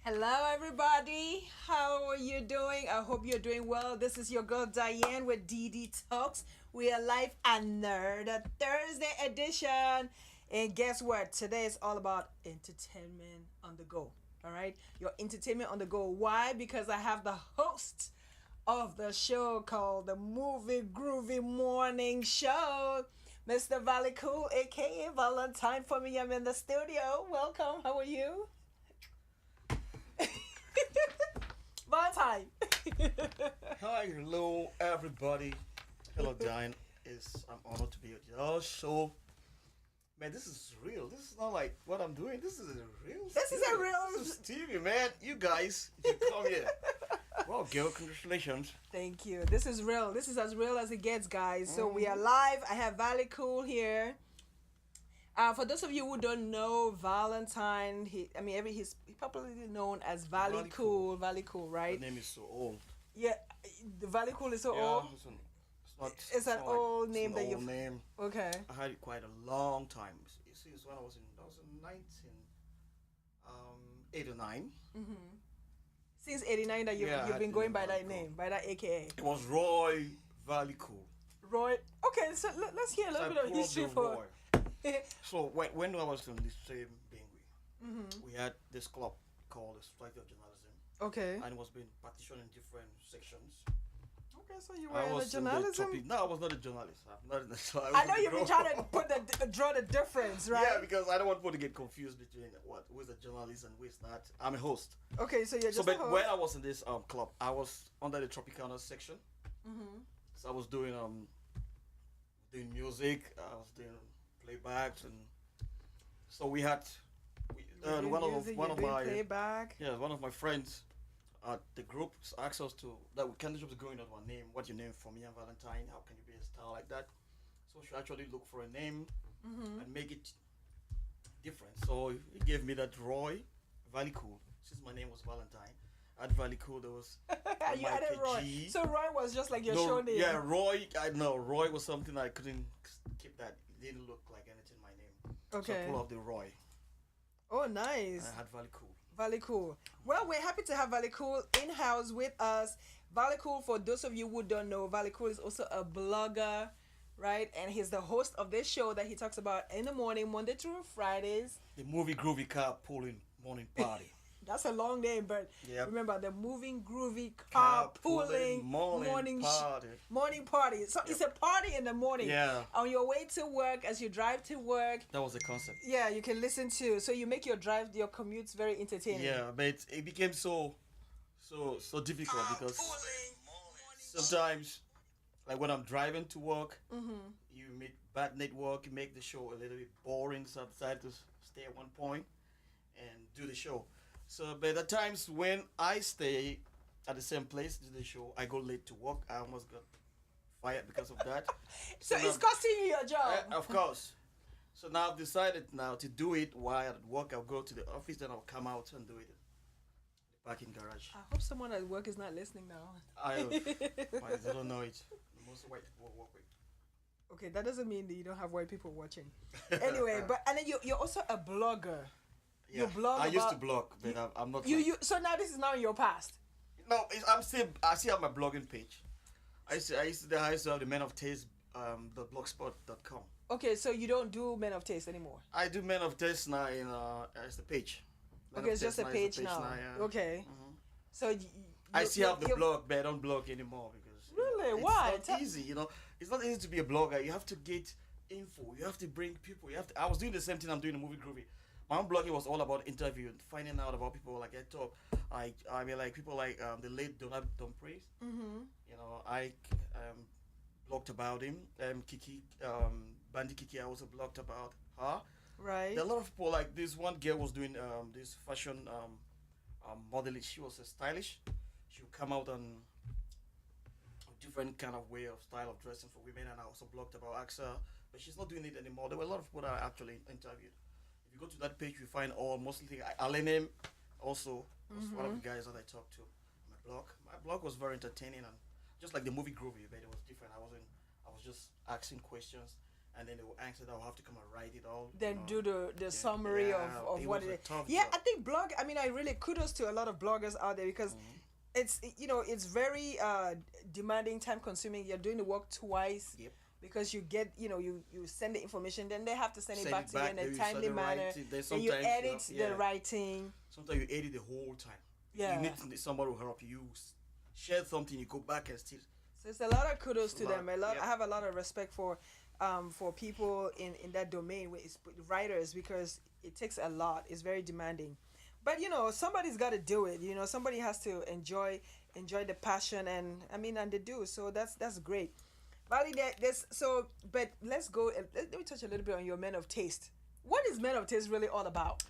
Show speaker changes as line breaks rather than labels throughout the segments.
Hello, everybody. How are you doing? I hope you're doing well. This is your girl Diane with dDTalks. We are live another Thursday edition. And guess what? Today is all about entertainment on the go. All right? Your entertainment on the go. Why? Because I have the host of the show called the Movie Groovy Morning Show, Mr. VallyCool, aka Valentine Fominyam in the studio. Welcome. How are you? Valentine.
Hi, hello everybody. Hello Diane. I'm honored to be at your show. Man, this is real. This is not like what I'm doing. This is a real.
This is a real.
This is Stevie, man. You guys, you come here. Well, girl, congratulations.
Thank you. This is real. This is as real as it gets, guys. So we are live. I have VallyCool here. For those of you who don't know Valentine, he's popularly known as VallyCool. VallyCool, right?
The name is so old.
Yeah, the VallyCool is so old. It's an old name that you've.
Name.
Okay.
I had it quite a long time. Since when I was in 1989.
Mm-hmm. Since '89 that you've been going by that name, by that AKA.
It was Roy VallyCool.
Roy. Okay, so let's hear a little bit of history for.
So when I was in the same Bangui, we had this club called the Society of Journalism.
Okay.
And it was being partitioned in different sections.
Okay, so you were in the journalism?
No, I was not a journalist. I'm not in the.
I know you've been trying to draw the difference, right?
Yeah, because I don't want people to get confused between who is a journalist and who is not. I'm a host.
Okay, so you're just
but when I was in this club, I was under the Tropicana section. Mm-hmm. So I was doing music. I was doing playbacks, and so we had one of my
playback.
Yeah, one of my friends at the group asked us to that we can't just going on one name. What's your name for me and Valentine? How can you be a star like that? So she actually looked for a name and make it different. So he gave me that Roy VallyCool. Since my name was Valentine, at VallyCool there was
you added Roy. So Roy was just like your show name.
Yeah, Roy. I know Roy was something I couldn't keep that. It didn't look like anything my name.
Okay.
So I pulled off the Roy.
Oh, nice.
I had VallyCool.
VallyCool. Well, we're happy to have VallyCool in-house with us. VallyCool, for those of you who don't know, VallyCool is also a blogger, right? And he's the host of this show that he talks about in the morning, Monday through Fridays.
The Movie Groovy Car Pulling Morning Party.
That's a long name, but remember the moving groovy
carpooling morning party.
Morning party. So it's a party in the morning.
Yeah.
On your way to work, as you drive to work.
That was the concept.
Yeah, you can listen to. So you make your commutes very entertaining.
Yeah, but it became so difficult because sometimes, like when I'm driving to work, you meet bad network, you make the show a little bit boring. So I decided to stay at one point and do the show. So, but at times when I stay at the same place to do the show, I go late to work. I almost got fired because of that.
So it's costing you your job.
Of course. So now I've decided to do it while at work. I'll go to the office, then I'll come out and do it in the parking garage.
I hope someone at work is not listening now.
I don't know it. Most white people work with.
Okay, that doesn't mean that you don't have white people watching. Anyway, but and then you're also a blogger. You
Yeah,
blog
I used to
about
blog,
you,
but I'm not
you
like
you. So now this is now in your past.
no. I still have my blogging page. I used to have the Men of Taste the blogspot.com.
Okay, so you don't do Men of Taste anymore.
I do Men of Taste now in as the page. Men
Okay,
of
it's just
Taste
a
now is the
page now.
Yeah.
Okay,
Mhm.
so
I still have the
you
blog, but I don't blog anymore because
really
it's
why?
not easy. It's not easy to be a blogger. You have to get info. You have to bring people. You have to. I was doing the same thing I'm doing in Movie Groovy. My own blogging was all about interviewing, finding out about people like I talk. I mean like people like the late Donald Dumfries.
Mm-hmm.
I blogged about him. Kiki, Bandy Kiki, I also blogged about her.
Right.
There are a lot of people like this one girl was doing this fashion modeling. She was stylish. She would come out on a different kind of way of style of dressing for women, and I also blogged about AXA, but she's not doing it anymore. There were a lot of people that I actually interviewed. If you go to that page, you find all mostly Alenem also was one of the guys that I talked to. My blog, was very entertaining and just like the movie Groovy, but it was different. I was just asking questions, and then they will answer that. I'll have to come and write it all.
Then do the summary of what
was
it
a
is.
tough
Yeah,
job.
I think blog. I mean, I really kudos to a lot of bloggers out there because it's it's very demanding, time consuming. You're doing the work twice.
Yep.
Because you get you send the information, then they have to send it
Send
back
it
to you
back,
in
then
a
you
timely
send the
manner.
writing, then
Then you
sometimes
edit
yeah.
the writing.
Sometimes you edit the whole time.
Yeah.
You need somebody to help you. You share something, you go back and still.
So it's a lot of kudos to
A lot,
them. A lot.
yeah.
I have a lot of respect for people in that domain, with writers, because it takes a lot. It's very demanding, but somebody's got to do it. Somebody has to enjoy the passion, and I mean, and they do. So that's great. Valley, but let's go. Let me touch a little bit on your Men of Taste. What is Men of Taste really all about?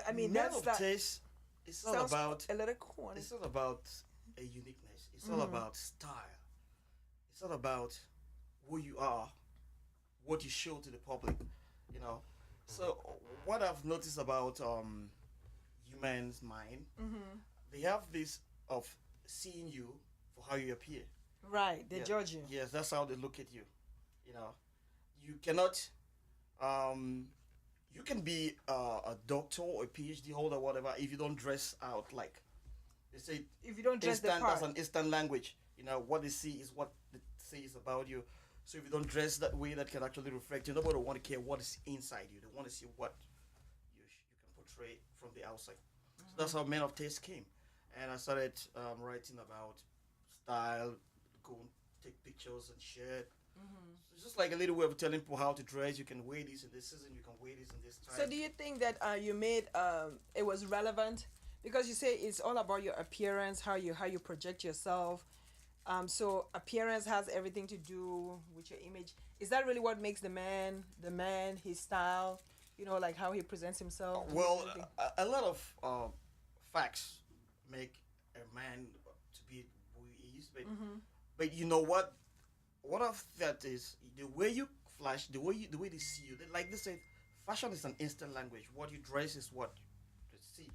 I mean,
Men of Taste, it's all
sounds
about
a little corny.
it's all about a uniqueness. It's all about style. It's all about who you are, what you show to the public. You know. So what I've noticed about humans' mind, they have this of seeing you for how you appear.
Right, they
Yeah.
judge you.
Yes, that's how they look at you. You cannot. You can be a doctor or a PhD holder, whatever, if you don't dress out like they say.
If you don't dress the
Instant,
part.
that's an instant language. What they see is what they say is about you. So if you don't dress that way, that can actually reflect you. Nobody will want to care what is inside you. They want to see what you can portray from the outside. So that's how Men of Taste came, and I started writing about style, go and take pictures and share it. So it's just like a little way of telling people how to dress. You can wear this in this season. You can wear this in this time.
So do you think that you made it was relevant, because you say it's all about your appearance, how you project yourself. So appearance has everything to do with your image. Is that really what makes the man, his style? Like how he presents himself.
Well, a lot of facts make a man to be who he is, but you know what? One of that is the way you flash, the way they see you. Like they say, fashion is an instant language. What you dress is what you see.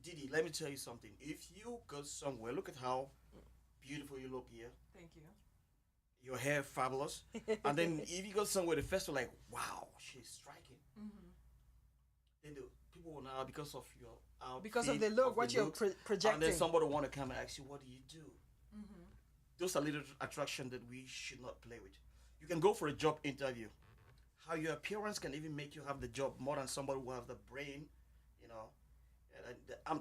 Didi, let me tell you something. If you go somewhere, look at how beautiful you look here.
Thank you.
Your hair fabulous, and then if you go somewhere, the first one like, wow, she's striking. Then the people will now, because of your outfit,
Because of the look, what you're projecting.
and then somebody want to come and ask you, what do you do? Those are little attraction that we should not play with. You can go for a job interview. How your appearance can even make you have the job more than somebody who have the brain,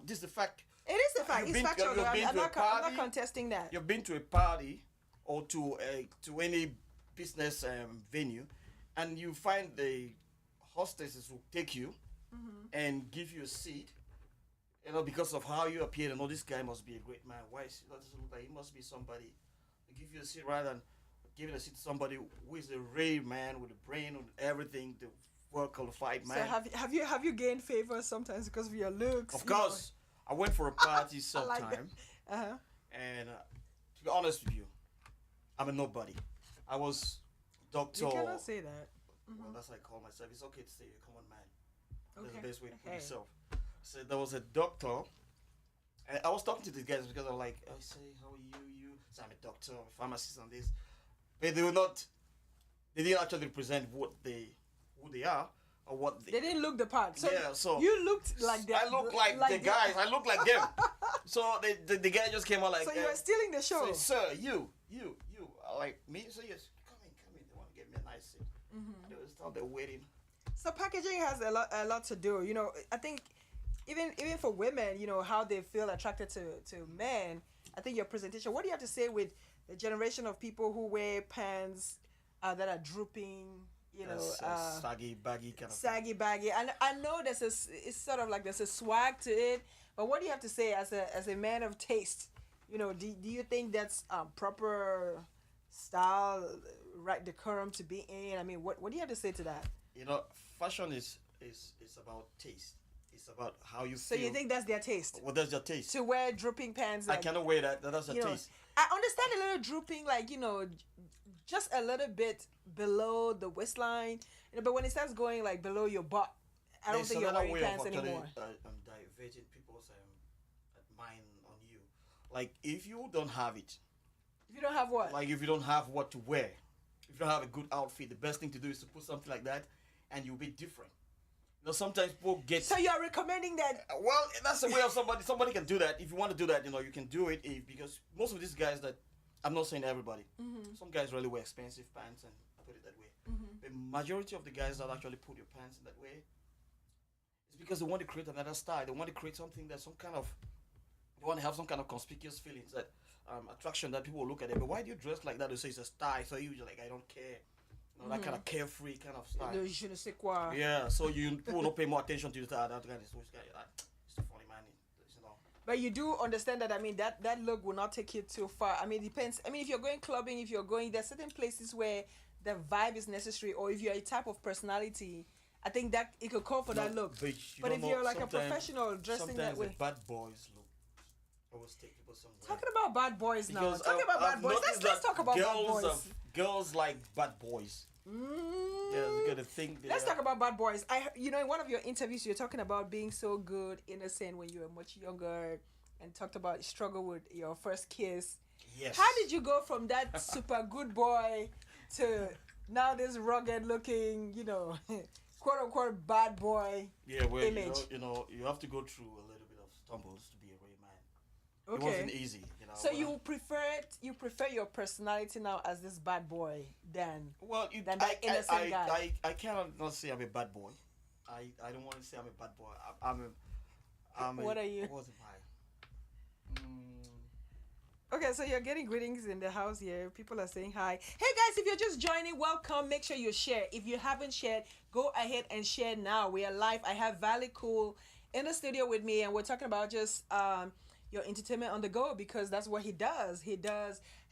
this is the fact.
It is the fact.
You've
It's
been to-
factual.
you've been
I'm
to a
not
party.
contesting that.
You've been to a party or to any business venue, and you find the hostesses who take you and give you a seat. Because of how you appear, this guy must be a great man. Why does it look like he must be somebody? They give you a seat rather than giving a seat to somebody who is a real man with a brain and everything, the well qualified man.
So have you gained favor sometimes because of your looks?
Of course, I went for a party
like
sometime,
that.
and to be honest with you, I'm a nobody. I was doctor.
You cannot say that.
Well, that's what I call myself. It's okay to say you're a common man. That's
Okay.
the best way to put
Hey.
yourself. So there was a doctor, and I was talking to these guys because I'm like, I say, how are you? So I'm a doctor, a pharmacist, and this. but they were not. They didn't actually represent who they are, or what
They didn't look the part. So
yeah. So
you looked like that.
I look like the guys. I look like them. So the guy just came out like.
So you were stealing the show.
So, sir, you, like me. So yes, come in. They want to get me a nice seat. They was down there waiting.
So packaging has a lot to do. You know, I think even for women, you know, how they feel attracted to men. I think your presentation. What do you have to say with the generation of people who wear pants that are drooping? You know,
saggy, baggy kind of.
Saggy, baggy. And I know it's sort of like there's a swag to it. But what do you have to say as a man of taste? You know, do you think that's proper style, right decorum to be in? I mean, what do you have to say to that?
You know, fashion is about taste. It's about how you
So
feel.
you think that's their taste?
Well, that's your taste.
To wear drooping pants?
I
Like,
cannot wear that. That's your taste.
I understand a little drooping, like, you know, just a little bit below the waistline. You know, but when it starts going like below your butt, I don't think you're wearing pants anymore.
I'm diverting people's mind on you. Like, if you don't have it,
If you don't have what?
like if you don't have what to wear, if you don't have a good outfit, the best thing to do is to put something like that, and you'll be different. You know, sometimes people get.
So you're recommending that?
Well, that's the way of somebody. Somebody can do that. If you want to do that, you know, you can do it. Because most of these guys that, I'm not saying everybody. Some guys really wear expensive pants and put it that way. The majority of the guys that actually put your pants in that way, it's because they want to create another style. They want to create something that's some kind of. They want to have some kind of conspicuous feelings, that attraction, that people will look at it. But why do you dress like that? They say it's a style. So you're like, I don't care. You know, that kind of carefree kind of style.
No, je ne sais quoi.
Yeah, so people don't pay more attention to that kind of stuff. It's a funny man, you know.
But you do understand that, I mean, that look will not take you too far. I mean, it depends. I mean, if you're going clubbing, if you're going, there's certain places where the vibe is necessary, or if you're a type of personality, I think that it could call for that look. But if you're like a professional dressing that way.
The bad boys look always take people somewhere.
Talking about bad boys now.
Because
Talking about bad boys. Let's talk about bad boys.
Girls like bad boys. Yeah, you gotta think.
Let's talk about bad boys. You know, in one of your interviews, you're talking about being so good, innocent when you were much younger, and talked about struggle with your first kiss.
Yes.
How did you go from that super good boy to now this rugged looking, you know, quote unquote bad boy image?
You know, you have to go through a little bit of stumbles to be a real man.
Okay.
It wasn't easy, you know.
So you prefer your personality now as this bad boy than that innocent guy.
I cannot not say I'm a bad boy. I don't want to say I'm a bad boy.
What are you?
What am I?
Okay, so you're getting greetings in the house here. People are saying hi. Hey guys, if you're just joining, welcome. Make sure you share. If you haven't shared, go ahead and share now. We are live. I have VallyCool in the studio with me, and we're talking about just your entertainment on the go, because that's what he does. He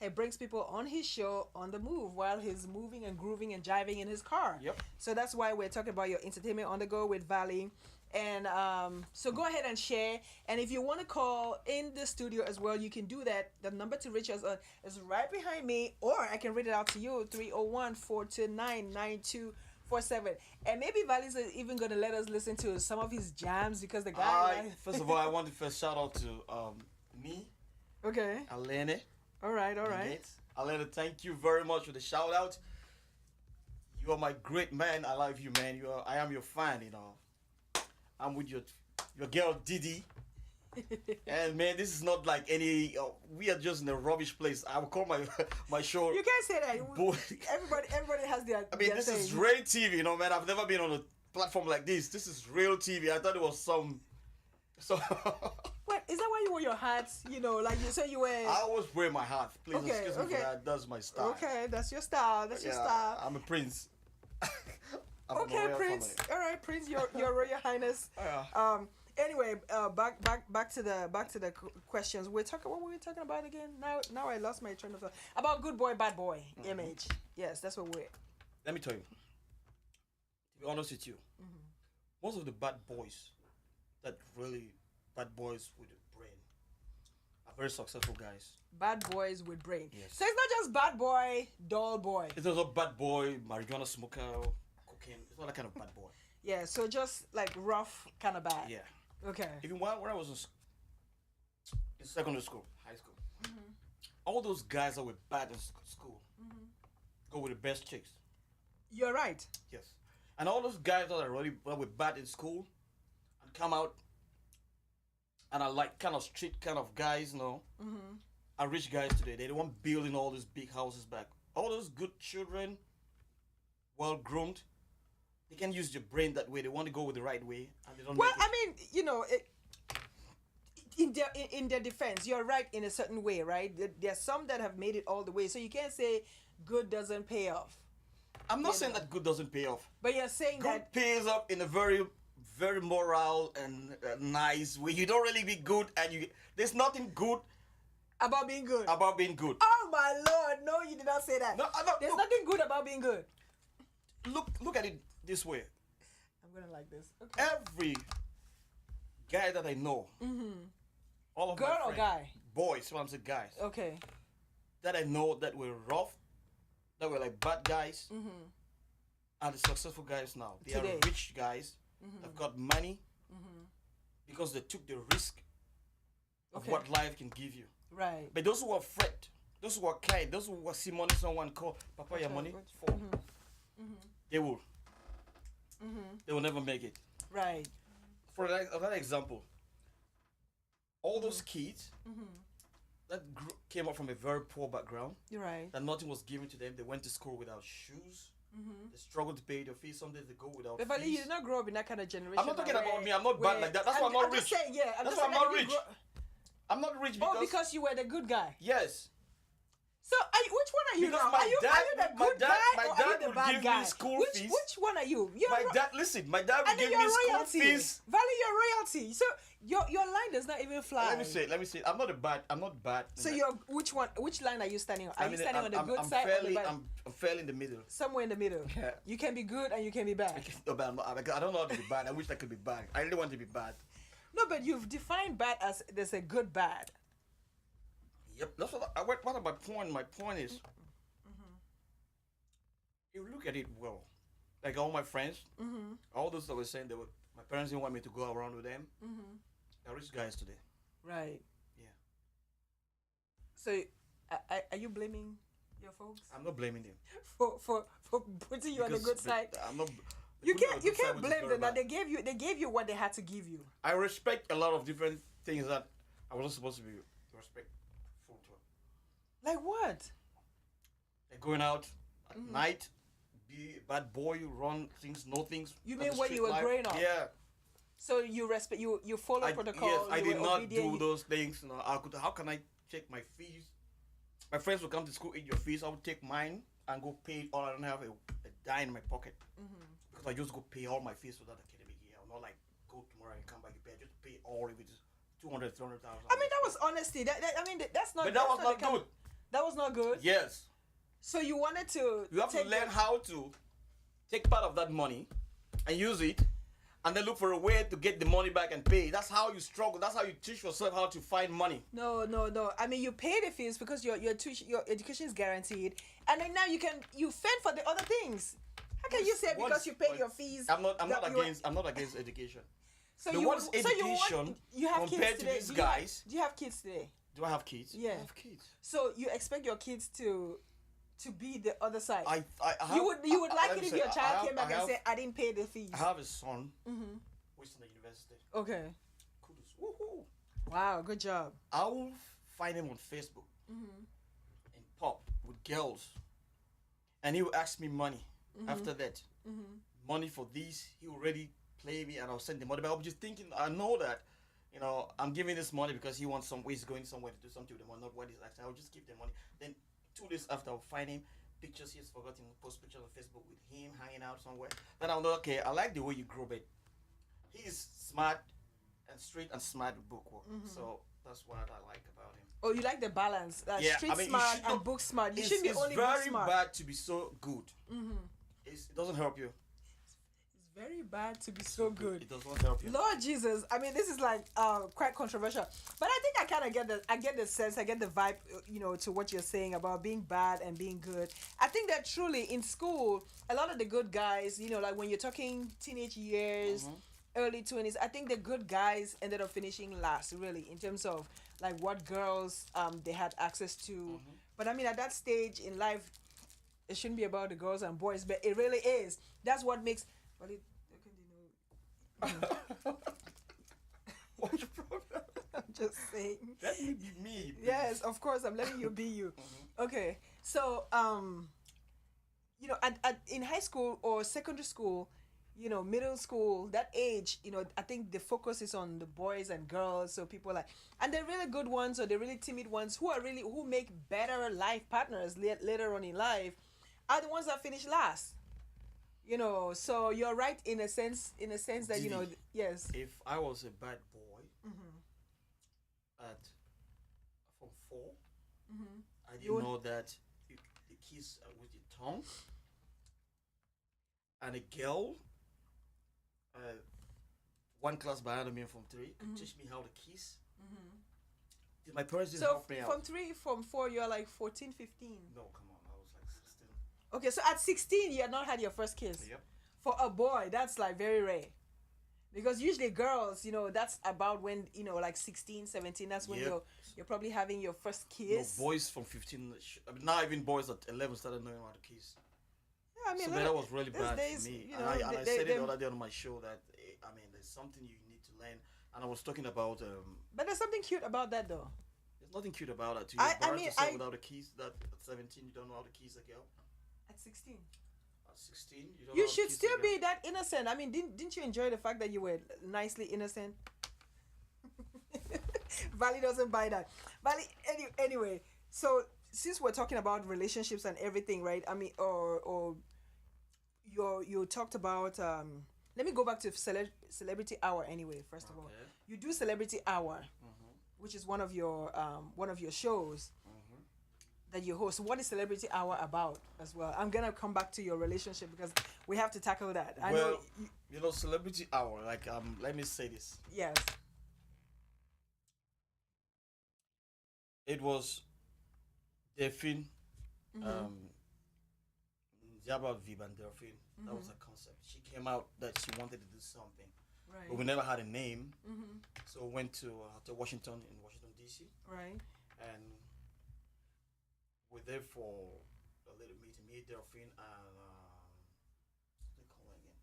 brings people on his show on the move while he's moving and grooving and jiving in his car.
Yep.
So that's why we're talking about your entertainment on the go with Valley. And so go ahead and share. And if you want to call in the studio as well, you can do that. The number to reach us is right behind me, or I can read it out to you, 301-429-9247. And maybe Valley's even going to let us listen to some of his jams, because the guy...
First of all, I want to first shout out to me.
Okay.
Alene.
All right.
Alene, thank you very much for the shout out. You are my great man. I love you, man. I am your fan, you know. I'm with your girl Didi. And man, this is not like any. We are just in a rubbish place. I will call my show.
You can't say that. Everybody has their.
I mean, this
thing.
is real TV, you know, man. I've never been on a platform like this. This is real TV. I thought it was some. So.
What is that? Why you wear your hats? You know, like you say you wear.
I always wear my hat. Please excuse me for that. That's my style.
Okay, that's your style. That's your style.
I'm a prince.
Okay, Prince. Family. All right, Prince. Your Royal Highness. Anyway, back to the questions. What were we talking about again? Now I lost my train of thought. About good boy, bad boy image. Yes, that's what we're.
Let me tell you. To be honest with you, most of the bad boys, bad boys with a brain, are very successful guys.
Bad boys with brain.
Yes.
So it's not just bad boy, dull boy.
It's also bad boy, marijuana smoker, cocaine. It's not that kind of bad boy.
Yeah, so just like rough, kind of bad.
Yeah.
Okay.
Even when I was in secondary school, high school, all those guys that were bad in school, go with the best chicks.
You're right.
Yes. And all those guys that are really that were bad in school and come out and are like kind of street kind of guys, are rich guys today. They don't want building all these big houses back. All those good children, well groomed, they can use their brain that way. They want to go with the right way, and they don't.
Well,
make it.
I mean, in their defense, you're right in a certain way, right? There's some that have made it all the way, so you can't say good doesn't pay off.
I'm not saying that good doesn't pay off.
But you're saying
Good
that
pays off in a very, very moral and nice way. You don't really be good, and there's nothing good
about being good.
about being good.
Oh my Lord! No, you did not say that.
No,
There's
look,
nothing good about being good.
look at it this way.
I'm gonna like this. Okay.
Every guy that I know, all of
Girl
my
or
friends,
guy?
boys, when I'm saying guys,
Okay.
that I know that were rough, that were like bad guys, are the successful guys now. They
Today.
are rich guys. They've got money because they took the risk of
Okay.
what life can give you.
Right.
But those who are afraid, those who are kind, those who see money, someone call Papa your money, fall. They will. They will never make it.
Right.
For another example, all those kids that came up from a very poor background,
You're right.
that nothing was given to them. They went to school without shoes. They struggled to pay their fees. Some days they go without
Beverly, you
fees.
did not grow up in that kind of generation.
I'm not talking
where-
about me. I'm not bad
where-
like that. That's why I'm not
I'm
rich.
just saying, yeah.
That's
just
why I'm
saying
not
that you
rich. I'm not rich because.
Oh, because you were the good guy.
Yes.
So, which one are you
Because
now?
my
Are you
dad-
the
my
good
dad-
guy
my
or are
dad
you the
would
bad
give me
guy?
school
which,
fees.
Which one are you? You're
My dad, listen, my dad would
and then
give
you're
me school
royalty.
fees.
Valley, you're royalty. So your line does not even fly.
Let me say. I'm not bad.
So you're which one? Which line are you standing on? Are you standing on the good
I'm
side or the
fairly,
bad?
I'm fairly in the middle.
Somewhere in the middle.
Yeah.
You can be good and you can be bad.
No, but I don't know how to be bad. I wish I could be bad. I really want to be bad.
No, but you've defined bad as there's a good bad.
Yep. That's what my point. My point is, you look at it well. Like all my friends, all those that were saying my parents didn't want me to go around with them. They're rich guys today.
Right.
Yeah.
So, are you blaming your folks
I'm not blaming them.
for putting you on the good side?
I'm not.
You
putting me on
can't
the
you
good side,
can't
which is
blame
very
them that
bad.
they gave you what they had to give you.
I respect a lot of different things that I wasn't supposed to be respectful to.
Like what?
Like going out at night, be a bad boy, run things, know things.
You
at
mean
the
when
street
you were
life.
growing up?
Yeah.
So you respect you follow protocol.
Yes, I
you
did
were
not
obedient,
do those things. You know, how can I check my fees? My friends will come to school, eat your fees. I would take mine and go pay it all. I don't have a dime in my pocket because I just go pay all my fees for that academic year. I'm not like go tomorrow and come back and pay. I just pay all of it. 200, 300,000.
I mean, that was honesty. That's not.
But that
that's
was
the
not
kind
good.
of- that was not good.
Yes.
So you wanted to.
You have to
take
learn
the-
how to take part of that money and use it, and then look for a way to get the money back and pay. That's how you struggle. That's how you teach yourself how to find money.
No. I mean, you pay the fees because your education is guaranteed, and then now you fend for the other things. How can you say because you pay your fees?
I'm not
that you are-
against. I'm not against education.
So
But
you
what is
so you want-
education
you have
compared
kids
to
today?
these guys?
Do you have kids today?
Do I have kids?
Yeah.
I have kids.
So you expect your kids to be the other side?
I have,
you would like
let
it
me
if
say,
your
I
child
have-
came back
I
and
have-
said, "I didn't pay the fees."
I have a son who's in the university.
Okay.
Kudos. Woohoo.
Wow. Good job.
I will find him on Facebook and pop with girls, and he will ask me money. After that, money for these, he will already play me, and I'll send the money. But I'm just thinking, I know that, I'm giving this money because he wants he's going somewhere to do something with the money, not what he's asking. I'll just give the money. Then 2 days after, I'll find him pictures he's forgotten, post pictures on Facebook with him hanging out somewhere. Then I'll know, okay, I like the way you grow, but he's smart and straight and smart with bookwork. So that's what I like about him.
Oh, you like the balance.
Yeah,
Street
I mean, you
smart
should
and
not-
book smart. You
It's,
shouldn't be
it's
only book
very
smart.
bad to be so good. It doesn't help you.
It's very bad to be so good.
It does not help you.
Lord Jesus, I mean, this is like quite controversial, but I think I kind of get the sense, I get the vibe, to what you're saying about being bad and being good. I think that truly in school, a lot of the good guys, like when you're talking teenage years, early 20s, I think the good guys ended up finishing last, really, in terms of like what girls they had access to. But I mean, at that stage in life, it shouldn't be about the girls and boys, but it really is. That's what makes. Well, it,
What's your problem?
I'm just saying.
Let me be me.
Yes, of course, I'm letting you be you. Okay, so in high school or secondary school, middle school, that age, I think the focus is on the boys and girls. So people like, and the really good ones or the really timid ones who make better life partners later on in life are the ones that finish last. So you're right in a sense that yes.
If I was a bad boy at from 4, I didn't know that the kiss with your tongue, and a girl, one class behind me from 3, could teach me how to kiss. My parents didn't help me out.
From 3, from 4, you're like 14, 15.
No, come on, I was like 16.
Okay, so at 16, you had not had your first kiss.
Yep.
For a boy, that's like very rare. Because usually girls, that's about when, like 16, 17, that's when you're probably having your first kiss.
No, boys from 15, not even boys at 11 started knowing how to kiss.
Yeah, I mean,
so that was really bad
days,
for me.
I
said it the other day on my show that, there's something you need to learn. And I was talking about...
but there's something cute about that, though.
There's nothing cute about it. You embarrass yourself without a kiss. That at 17, you don't know how to kiss a girl.
At 16?
At 16, you don't know
You
how to
should
kiss
still
a girl.
be that innocent. I mean, didn't you enjoy the fact that you were nicely innocent? Valley doesn't buy that. Valley, anyway, so since we're talking about relationships and everything, right? I mean, or you talked about let me go back to celebrity hour anyway. First of all, you do celebrity hour, which is one of your shows that you host. What is celebrity hour about as well? I'm gonna come back to your relationship because we have to tackle that. I know
celebrity hour. Like let me say this.
Yes.
It was Delphine, Jabba Vib and Delphine. That was a concept. She came out that she wanted to do something,
Right.
but we never had a name. So we went to Washington in Washington D.C.
Right.
and we're there for a little meeting. Me, Delphine, and what do they call her again?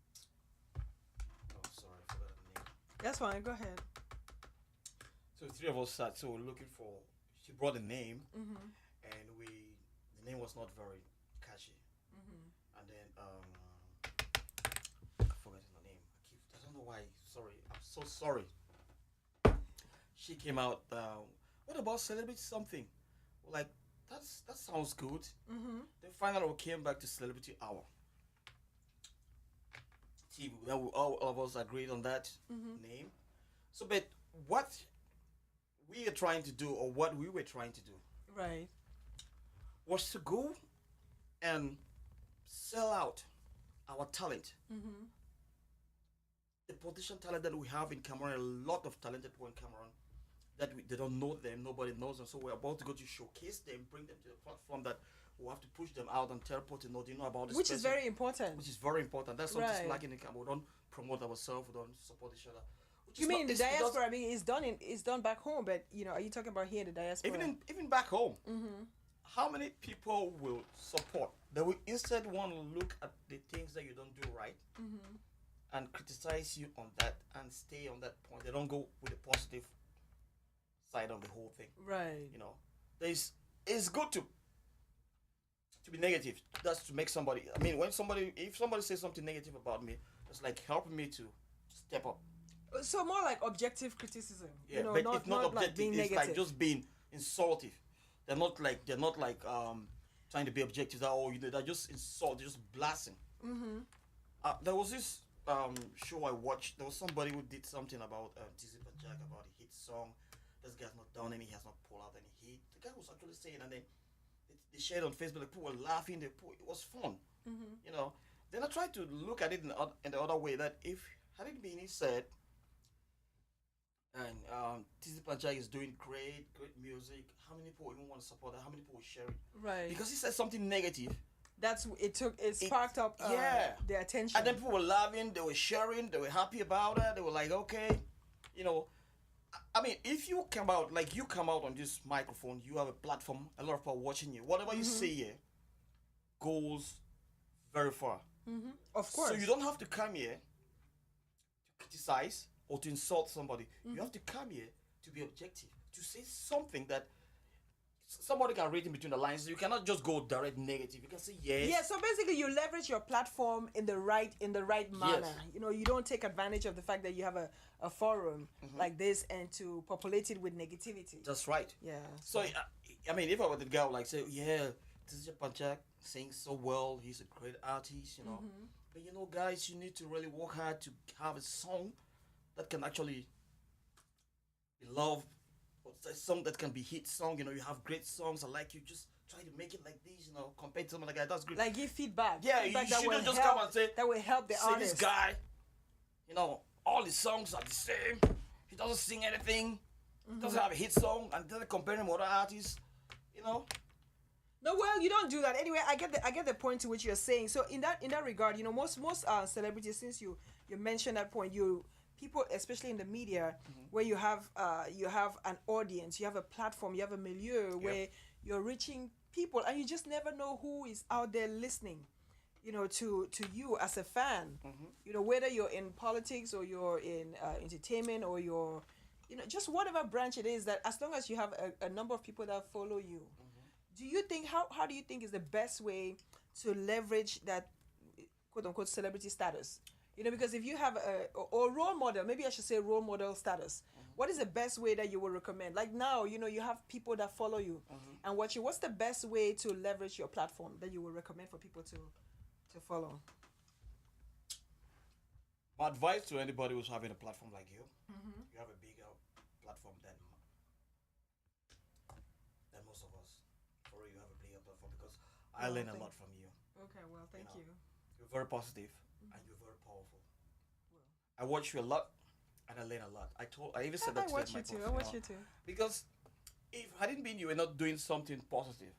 Oh, sorry, I forgot the name.
That's fine. Go ahead.
So the 3 of us sat. So we're looking for. She brought a name, and the name was not very catchy. And then I forgot the name. I don't know why. Sorry, I'm so sorry. She came out. What about celebrity something? We're like, that sounds good. Then finally we came back to celebrity hour. Then all of us agreed on that name. So, but what we are trying to do, or what we were trying to do,
Right.
was to go and sell out our talent. The potential talent that we have in Cameroon, a lot of talented people in Cameroon, that they don't know them, nobody knows them. So we're about to go to showcase them, bring them to the platform that we'll have to push them out and tell people to know, do you know about this
Which
person?
is very important.
Which is very important. That's something
Right.
lacking in Cameroon. We don't promote ourselves, we don't support each other.
You mean the diaspora? I mean, it's done back home, but are you talking about here in the diaspora?
Even back home, how many people will support? They will instead want to look at the things that you don't do right and criticize you on that and stay on that point. They don't go with the positive side of the whole thing.
Right.
It's good to be negative. That's to make somebody. I mean, if somebody says something negative about me, it's like helping me to step up.
So more like objective criticism.
Yeah, but it's not objective.
Like being
it's
negative.
like just being insultive. They're not like trying to be objective. They're just insult. They're just blasting. There was this show I watched. There was somebody who did something about Tizzy Jack about a hit song. This guy's not done any. He has not pulled out any hit. The guy was actually saying, and then they shared on Facebook. Like, people were laughing. It was fun. Then I tried to look at it in the other way, that if had it been he said, and Tizzy Jack is doing great music, how many people even want to support that? How many people will share it?
Right.
Because he said something negative.
It sparked up their attention.
And then people were laughing, they were sharing, they were happy about it. They were like, okay, I mean, if you come out on this microphone, you have a platform, a lot of people watching you. Whatever you say here, goes very far.
Of course.
So you don't have to come here to criticize or to insult somebody. You have to come here to be objective, to say something that somebody can read in between the lines. You cannot just go direct negative. You can say yes.
Yeah, so basically you leverage your platform in the right manner.
Yes.
You know, you don't take advantage of the fact that you have a forum like this and to populate it with negativity.
That's right.
Yeah.
So I mean, if I were the guy, I would like say, yeah, this is Panchak sings so well. He's a great artist, you know. But you know, guys, you need to really work hard to have a song that can actually be loved, or a song that can be hit song. You know, you have great songs. I like you. Just try to make it like this, you know. Compared to some other guy, that's great.
Like give feedback.
Yeah,
feedback
you shouldn't just come and say
that will help the
say
artist.
this guy, you know, all his songs are the same. He doesn't sing anything. Doesn't have a hit song, and then compare him with other artists. You know.
No, well, you don't do that. Anyway, I get the point to which you're saying. So in that regard, you know, most celebrities, since you mentioned that point, people, especially in the media, where you have an audience, you have a platform, you have a milieu where you're reaching people, and you just never know who is out there listening, you know, to you as a fan. You know, whether you're in politics or you're in entertainment or you're, you know, just whatever branch it is, that as long as you have a number of people that follow you. Do you think how do you think is the best way to leverage that quote unquote celebrity status? You know, because if you have or role model, maybe I should say role model status. What is the best way that you would recommend? Like now, you know, you have people that follow you and watch you. What's the best way to leverage your platform that you would recommend for people to follow?
My advice to anybody who's having a platform like you, you have a bigger platform than most of us. For real, you have a bigger platform because I learn a lot from you.
Okay, well, thank you.
You're very positive and you're very powerful. I watch you a lot and I learn a lot. I even said that
I
to
watch
my
you too.
post,
I watch you too.
Because if hadn't been you were not doing something positive,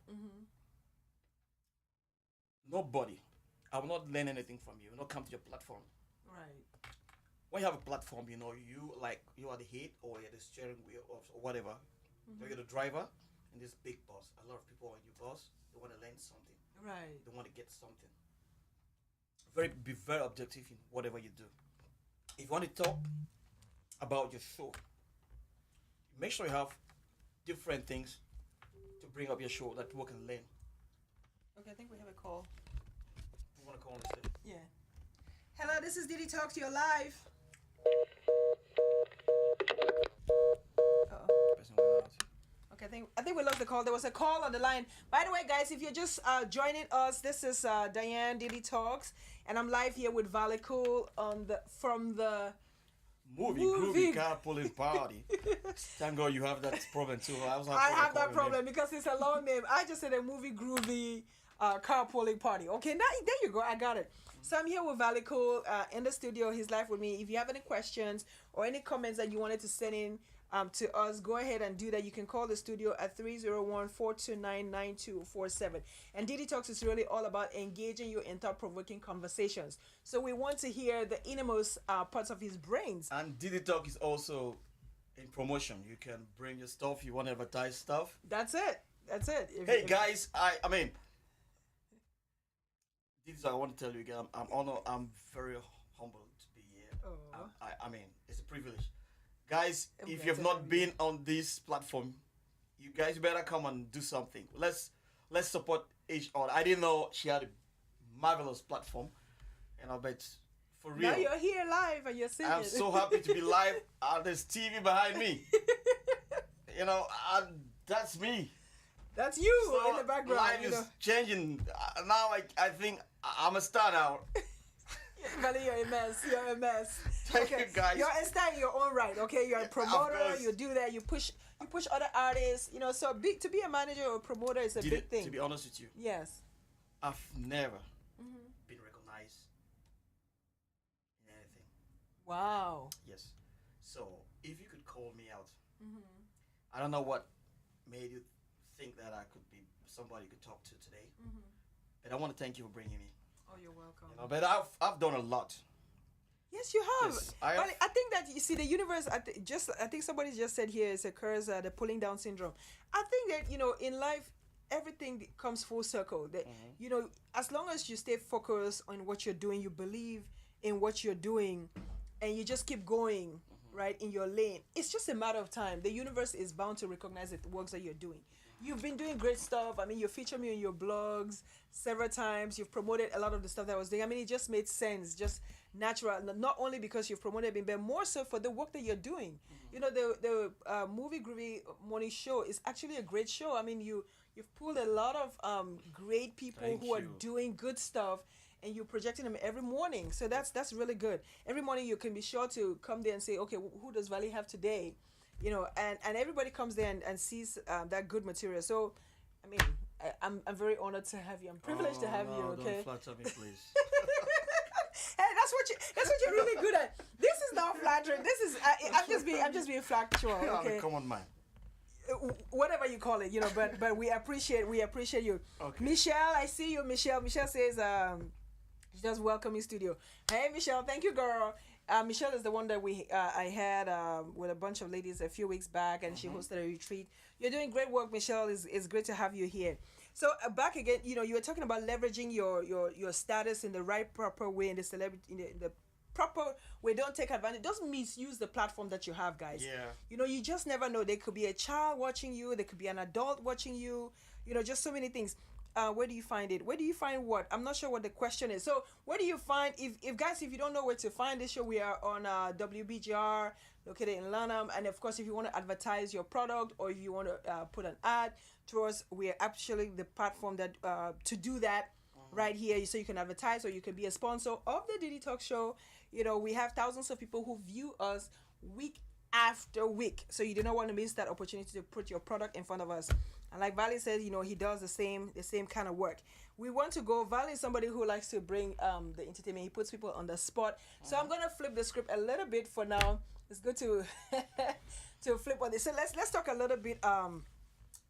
nobody, I will not learn anything from you. I will not come to your platform.
Right.
When you have a platform, you know, you are the head or you're the steering wheel or whatever. Or you're the driver in this big bus. A lot of people on your bus, they want to learn something.
Right.
They want to get something. Be very objective in whatever you do. If you want to talk about your show, make sure you have different things to bring up your show that people can learn.
Okay, I think we have a call.
You want to call on the stage?
Yeah. Hello, this is dDTalks. You're live.
Person went out.
Okay, I think we lost the call. There was a call on the line. By the way, guys, if you're just joining us, this is Diane dDTalks, and I'm live here with VallyCool from the
Movie groovy carpooling party. Thank God you have that problem too.
I have that problem because it's a long name. I just said a movie groovy carpooling party. Okay, now there you go. I got it. So I'm here with VallyCool in the studio. He's live with me. If you have any questions or any comments that you wanted to send in to us, go ahead and do that. You can call the studio at 301-429-9247. And dDTalks is really all about engaging you in thought-provoking conversations. So we want to hear the innermost parts of his brains.
And dDTalk is also in promotion. You can bring your stuff. You want to advertise stuff.
That's it.
Hey guys, I mean, this is what I want to tell you again. I'm honored. I'm very humbled to be here. I mean, it's a privilege. Guys, if you've not been on this platform, you guys better come and do something. Let's support each other. I didn't know she had a marvelous platform, and I bet for real.
Now you're here live and you're singing.
I'm so happy to be live. There's TV behind me. You know, that's me.
That's you
So
in the background.
life is changing. Now I think I'm a star now.
Valley, you're a mess. You're a mess.
Thank you guys.
You're a star in your own right. Okay, you're a promoter.
course.
You do that. You push other artists. You know, so to be a manager or a promoter is a big thing.
To be honest with you,
Yes.
I've never been recognized in anything.
Wow.
Yes. So if you could call me out, I don't know what made you think that I could be somebody you could talk to today, but I want to thank you for bringing me.
Oh, you're welcome.
You know, but I've done a lot.
Yes, you have.
Yes,
But I think that you see the universe. I think somebody just said here it occurs the pulling down syndrome. I think that in life everything comes full circle. That
Mm-hmm.
as long as you stay focused on what you're doing, you believe in what you're doing, and you just keep going right in your lane. It's just a matter of time. The universe is bound to recognize the works that you're doing. You've been doing great stuff. I mean, you featured me in your blogs several times. You've promoted a lot of the stuff that I was doing. I mean, it just made sense, just natural. Not only because you've promoted me, but more so for the work that you're doing. The movie Groovy Morning Show is actually a great show. I mean, you've pulled a lot of great people
Thank
who are
you.
doing good stuff, and you're projecting them every morning. So that's really good. Every morning you can be sure to come there and say, okay, who does Valley have today? And everybody comes there and sees that good material. So, I mean, I'm very honored to have you. I'm privileged to have
no,
you. Okay.
Don't flatter me, please.
Hey, that's what you're really good at. This is not flattering. This is I'm just being factual. Okay.
Come on, man.
Whatever you call it, but we appreciate you.
Okay.
Michelle, I see you. Michelle says she does welcome in studio. Hey Michelle, thank you, girl. Michelle is the one that I had with a bunch of ladies a few weeks back, and she hosted a retreat. You're doing great work, Michelle. It's great to have you here. So back again, you were talking about leveraging your status in the right proper way, in the celebrity in the proper way. Don't take advantage. Don't misuse the platform that you have, guys.
Yeah.
You just never know. There could be a child watching you. There could be an adult watching you. Just so many things. Where do you find it? Where do you find what? I'm not sure what the question is. So where do you find, if guys, if you don't know where to find this show, we are on WBGR, located in Lanham. And of course, if you want to advertise your product, or if you want to put an ad to us, we are actually the platform that to do that right here. So you can advertise, or you can be a sponsor of the dDTalks show. We have thousands of people who view us week after week. So you do not want to miss that opportunity to put your product in front of us. And like Valley said, he does the same kind of work. We want to go. Valley is somebody who likes to bring the entertainment. He puts people on the spot. So I'm gonna flip the script a little bit for now. It's good to to flip on this. So let's talk a little bit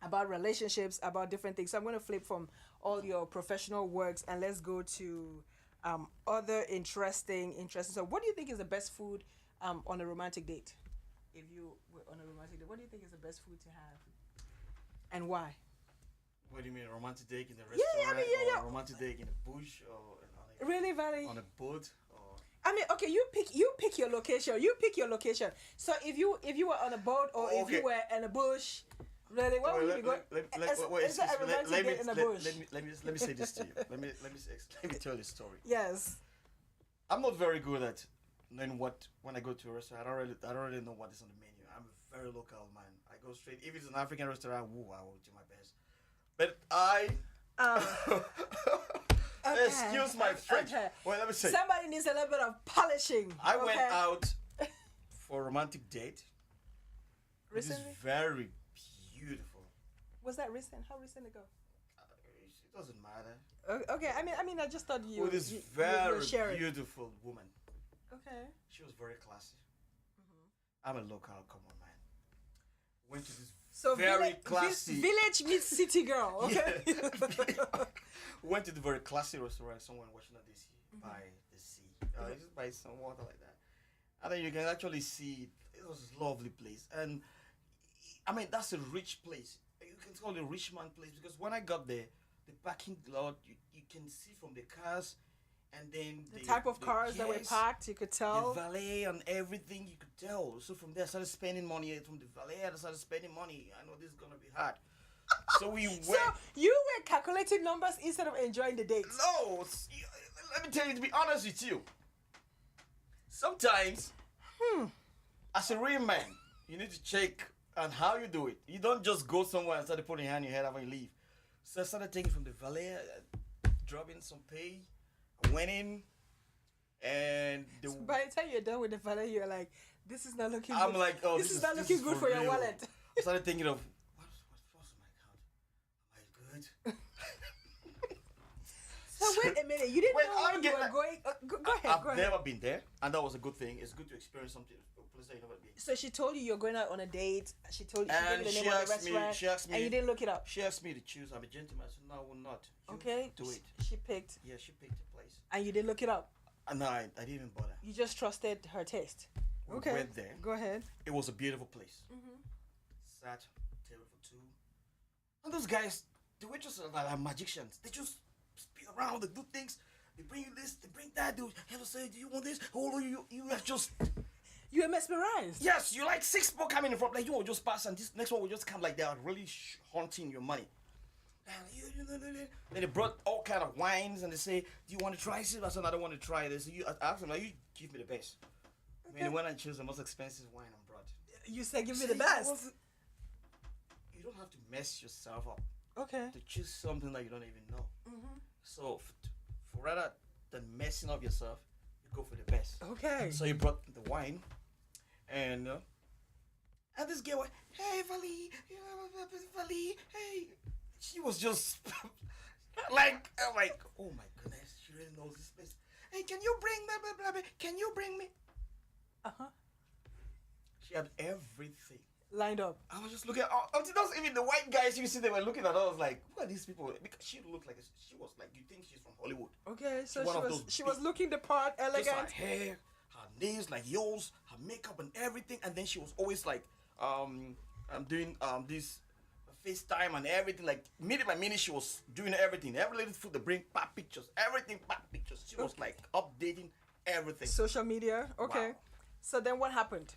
about relationships, about different things. So I'm gonna flip from all your professional works, and let's go to other interesting. So what do you think is the best food on a romantic date? If you were on a romantic date, what do you think is the best food to have, and why?
What do you mean, a romantic date in a restaurant, or a romantic date in a bush, or
Really, Valley?
on a boat, or
I mean, okay, you pick your location. So if you were on a boat, or if you were in a bush, really, what would you go? Is that a romantic date in a bush?
Let me say this to you. Let me tell you a story.
Yes.
I'm not very good at knowing when I go to a restaurant. I don't really know what is on the menu. I'm a very local man. I go straight. If it's an African restaurant, I will do my best. But excuse my French.
Okay.
Well, let me say.
Somebody needs a little bit of polishing.
I went out for a romantic date.
Recently?
It is very beautiful.
Was that recent? How recent ago?
It doesn't matter.
Okay. I mean, I just thought you.
With this
you
very
were sharing.
beautiful woman.
Okay.
She was very classy. I'm a local, come on, man. Went to this very classy
village meets city girl. Okay.
Yeah. Went to the very classy restaurant somewhere in Washington DC by the sea. Just by some water like that. And then you can actually see it was a lovely place. And I mean, that's a rich place. You can call it a rich man place, because when I got there, the parking lot, you can see from the cars, and then
the type of cars that were parked, you could tell.
The valet and everything, you could tell. So from there, I started spending money. From the valet, I started spending money. I know this is going to be hard. So we went.
So you were calculating numbers instead of enjoying the date.
No, let me tell you, to be honest with you, sometimes, as a real man, you need to check on how you do it. You don't just go somewhere and start putting your hand in your head after you leave. So I started taking from the valet, dropping some pay. Went in, and
so by the time you're done with the valet, you're like, "This is not looking.
I'm
good.
like, oh,
this is not looking good for your wallet."
I started thinking of what's on my account. Am I good?
So wait a minute, you didn't know where you were going. Go ahead.
I've never been there, and that was a good thing. It's good to experience something, a place that you never been.
So she told you you're going out on a date. She told you
And
the name of the restaurant.
she asked me,
and you didn't look it up.
She asked me to choose. I'm a gentleman. I said, no, I will not. You
Okay.
do it.
She picked.
Yeah, she picked the place.
And you didn't look it up.
And no, I didn't even bother.
You just trusted her taste.
We
Okay.
went there.
Go ahead.
It was a beautiful place. Sat, table for two. And those guys, the waitresses are like magicians. They just spin around, they do things. They bring you this, they bring that. They hello, say, do you want this? Oh, you are just.
You were mesmerized.
Yes, you like 6 people coming in front, like you will just pass, and this next one will just come like they are really haunting your money. Then they brought all kind of wines, and they say, "Do you want to try this?" I said, "I don't want to try this." I asked them, "Like, you give me the best." Okay. I mean, when I choose the most expensive wine I brought,
you said, "Give me the best."
You don't have to mess yourself up.
Okay.
To choose something that you don't even know. Mm-hmm. So, for rather than messing up yourself, you go for the best.
Okay.
So you brought the wine, and this girl went, "Hey, Valley, hey." She was just like, I'm like, oh my goodness, she really knows this place. Hey, can you bring me, blah, blah, blah, can you bring me? She had everything
lined up.
I was just looking at, those, even the white guys you see, they were looking at her. I was like, who are these people? Because she looked like, she was like, you think she's from Hollywood.
Okay, so she was looking the part, elegant.
Just her hair, her nails like yours, her makeup and everything. And then she was always like, I'm doing this FaceTime and everything. Like, minute by minute, she was doing everything. Every little food they bring, pop pictures, everything, pop pictures. She was like updating everything.
Social media, okay. Wow. So then what happened?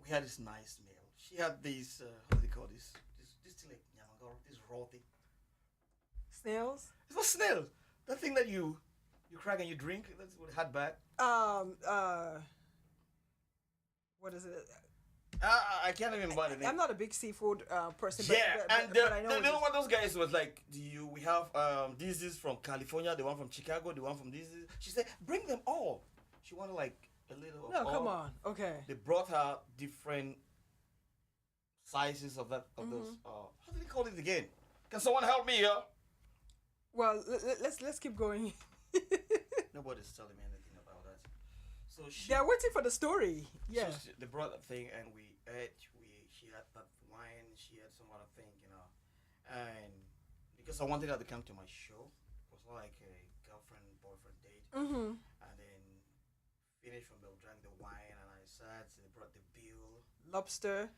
We had this nice meal. She had these, what do they call this? This thing like, this raw thing.
Snails?
It's not snails. That thing that you crack and you drink, that's what had back.
What is it?
I can't even remember the name.
I'm not a big seafood person.
Yeah,
but I know.
You know what those guys was like? We have this is from California, the one from Chicago, the one from this. She said, bring them all. She wanted like a little.
No, come on. Okay.
They brought her different sizes of that of those. How do they call it again? Can someone help me here?
Well, let's keep going.
Nobody's telling me anything about that. So
they're waiting for the story. Yeah.
So they brought that thing and we ate. She had that wine. She had some other thing, and because I wanted her to come to my show, it was not like a girlfriend boyfriend date.
Mm-hmm.
And then finished from the drank the wine and I sat. They brought the bill.
Lobster.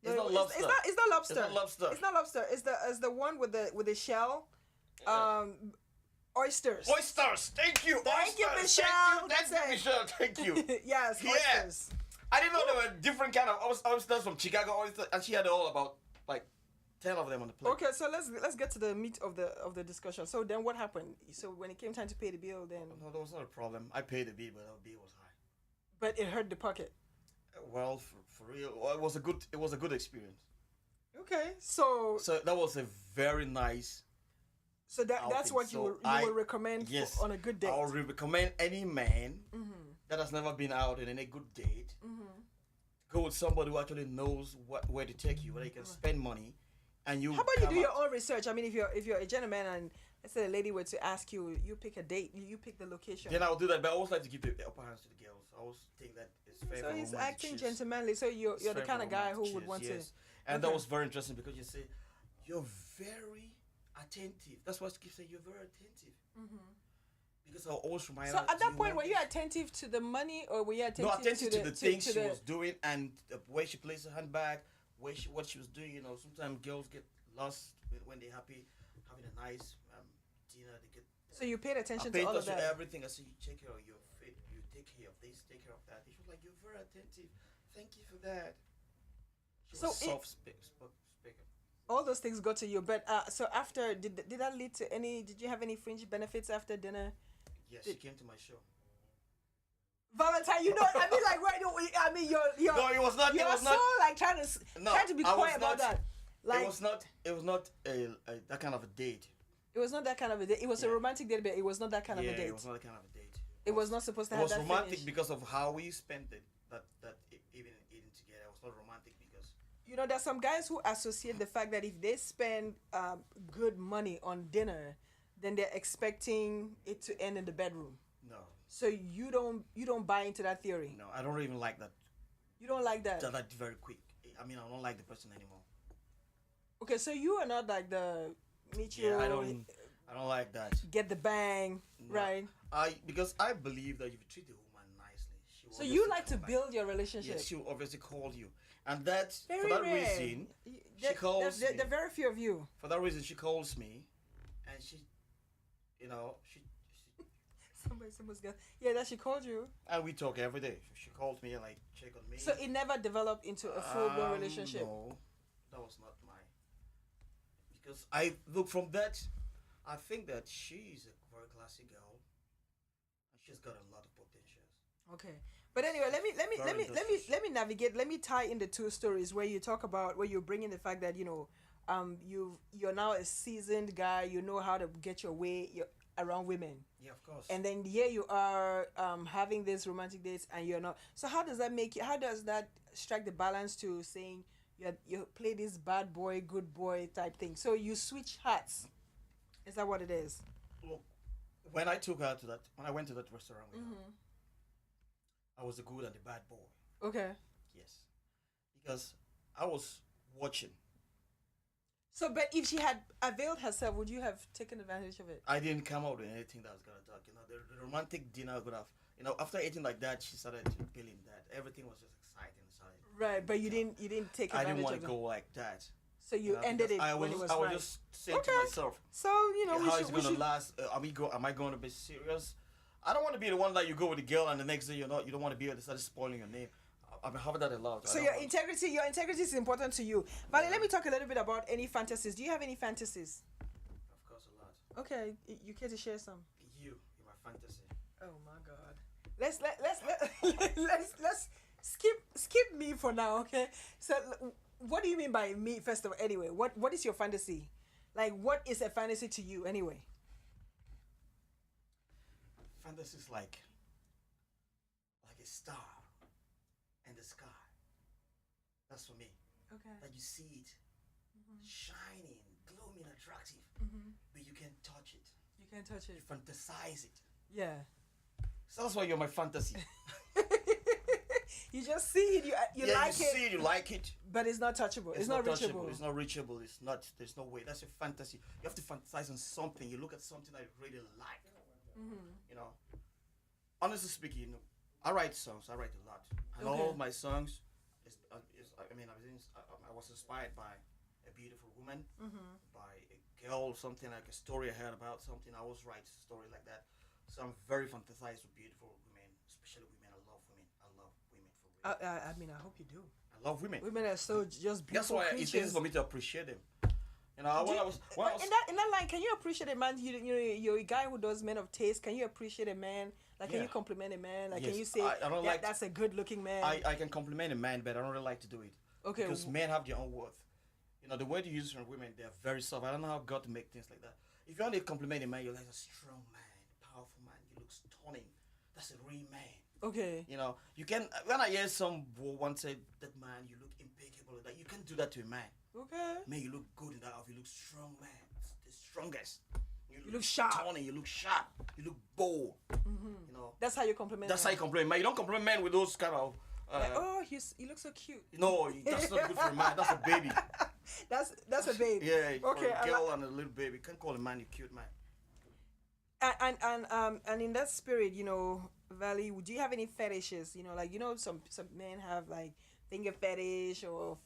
It's not lobster.
It's not lobster.
It's not lobster.
It's not lobster. It's the one with the shell. Oysters.
Oysters. Thank you.
Thank you, Michelle.
Thank you, Michelle. Thank you.
Yes, oysters.
I didn't know there were different kind of oysters from Chicago oysters, and she had all about like 10 of them on the plate.
Okay, so let's get to the meat of the discussion. So then what happened? So when it came time to pay the bill, then
no, that was not a problem. I paid the bill, but the bill was high.
But it hurt the pocket.
Well, for real, it was a good experience.
Okay, so
that was a very nice.
So that's what you would recommend on a good date.
I would recommend any man that has never been out in a good date. Go with somebody who actually knows where to take you, where you can spend money, and you.
How about you do your own research? I mean, if you're a gentleman and let's say a lady were to ask you, you pick a date, you pick the location.
Then I would do that, but I always like to give the upper hands to the girls. I always think that it's fair.
So he's acting gentlemanly. So you're the kind of guy who would want to.
And that was very interesting because you say you're very attentive. That's what Skip said. You're very attentive. Because I always remind her.
So at that point, were you attentive to the money, or were you attentive
to the things she was doing and the way she placed her handbag, what she was doing? You know, sometimes girls get lost when they're happy, having a nice dinner. They get.
So you paid attention to all of that.
To everything. I said, you take care of your fit. You take care of this. Take care of that. She was like, you're very attentive. Thank you for that. She was soft speaker.
All those things got to you, but so after did that lead to any? Did you have any fringe benefits after dinner?
Yes, she came to my show.
Valentine, you know, I mean, like, right? I mean, you're.
No, it was not.
You're so like trying to be quiet about that. Like,
it was not that kind of a date.
It was not that kind of a date. It was a romantic date, but it was not that kind of a date.
It was not that kind of a date.
It was not supposed to have that.
It was romantic because of how we spent it. That even eating together, it was not romantic because.
You know, there's some guys who associate the fact that if they spend good money on dinner, then they're expecting it to end in the bedroom.
No.
So you don't buy into that theory.
No, I don't even like that.
You don't like that.
That very quick. I mean, I don't like the person anymore.
Okay, so you are not like the meet you.
Yeah, I don't like that.
Get the bang, no. Right?
Because I believe that if you treat the woman nicely, she
So you like to build your relationship?
Yes, she will obviously call you. And that,
very
for that
rare.
reason, she calls me.
The very few of you.
For that reason, she calls me, and she, you know, she
Somebody's got. Yeah, that she called you.
and we talk every day. She calls me and like check on me.
So it never developed into a full-blown relationship.
No, that was not my. Because I look from that, I think that she's a very classy girl, and she's got a lot of potentials.
Okay. But anyway, let me navigate. Let me tie in the two stories where you talk about where you bring in the fact that you're now a seasoned guy. You know how to get your way around women.
Yeah, of course.
And then here you are having these romantic dates, and you're not. So how does that make you? How does that strike the balance to saying you play this bad boy, good boy type thing? So you switch hats. Is that what it is?
Look, when I took her to that, when I went to that restaurant with her, I was the good and the bad boy.
Okay.
Yes, because I was watching.
So, but if she had availed herself, would you have taken advantage of it?
I didn't come out with anything that was gonna talk. The romantic dinner would have. After eating like that, she started feeling that everything was just exciting.
Right, but you didn't take advantage.
I didn't want
of
to go like that.
So you ended it when it was
I was
right.
just saying to myself.
So
how is it gonna last? Am I going to be serious? I don't want to be the one that you go with the girl and the next day you don't want to be able to start spoiling your name. I've been having that a lot.
So your integrity is important to you. Valley, let me talk a little bit about any fantasies. Do you have any fantasies?
Of course, a lot.
Okay, you care to share some?
You're my fantasy.
Oh my God. Let's skip me for now, okay? So what do you mean by me first of all? Anyway, what is your fantasy? Like, what is a fantasy to you anyway?
Fantasy is like a star in the sky. That's for me.
Okay.
That you see it shining, glowing, attractive, but you can't touch it.
You can't touch it.
You fantasize it.
Yeah.
So that's why you're my fantasy.
You just see it, you like it.
You see it, you like it.
But it's not touchable. It's not reachable.
It's not reachable. There's no way. That's your fantasy. You have to fantasize on something. You look at something that you really like. Honestly speaking, I write songs. I write a lot. And all of my songs I was inspired by a beautiful woman, by a girl, something like a story I heard about something. I always write stories like that. So I'm very fantasized with beautiful women, especially women. I love women. I love women for real.
I hope you do.
I love women.
Women are so just beautiful.
That's why
creatures.
it's easy for me to appreciate them. In
that line, can you appreciate a man? You're a guy who does men of taste. Can you appreciate a man? Like, can you compliment a man? Like,
yes.
can you say that's a good-looking man?
I can compliment a man, but I don't really like to do it.
Okay.
Because men have their own worth. The word you use from women, they're very soft. I don't know how God to make things like that. If you want to compliment a man, you're like a strong man, powerful man. You look stunning. That's a real man.
Okay.
You can. When I hear someone say that man, you look impeccable. That you can do that to a man.
Okay.
Man, you look good in that outfit. You look strong, man. The strongest.
You look sharp.
Stunning. You look sharp. You look bold.
That's how you compliment.
That's how you compliment man. You don't compliment men with those kind of.
He looks so cute.
No, that's not good for a man. That's a baby.
That's a baby.
Yeah.
Okay.
For a girl and a little baby. You can't call a man a cute man.
And in that spirit, Valley, do you have any fetishes? Some men have like finger fetish or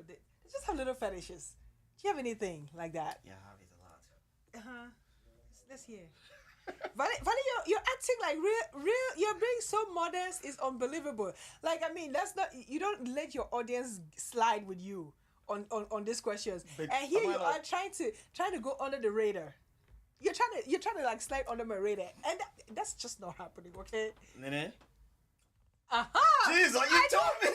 they just have little fetishes. Do you have anything like that?
Yeah, I have it a lot.
Let's hear. Valley, you're acting like real. You're being so modest. It's unbelievable. Like, that's not. You don't let your audience slide with you on these questions. But and here you are trying to go under the radar. You're trying to like slide under my radar, and that's just not happening. Okay.
Nene.
Jeez,
you told me.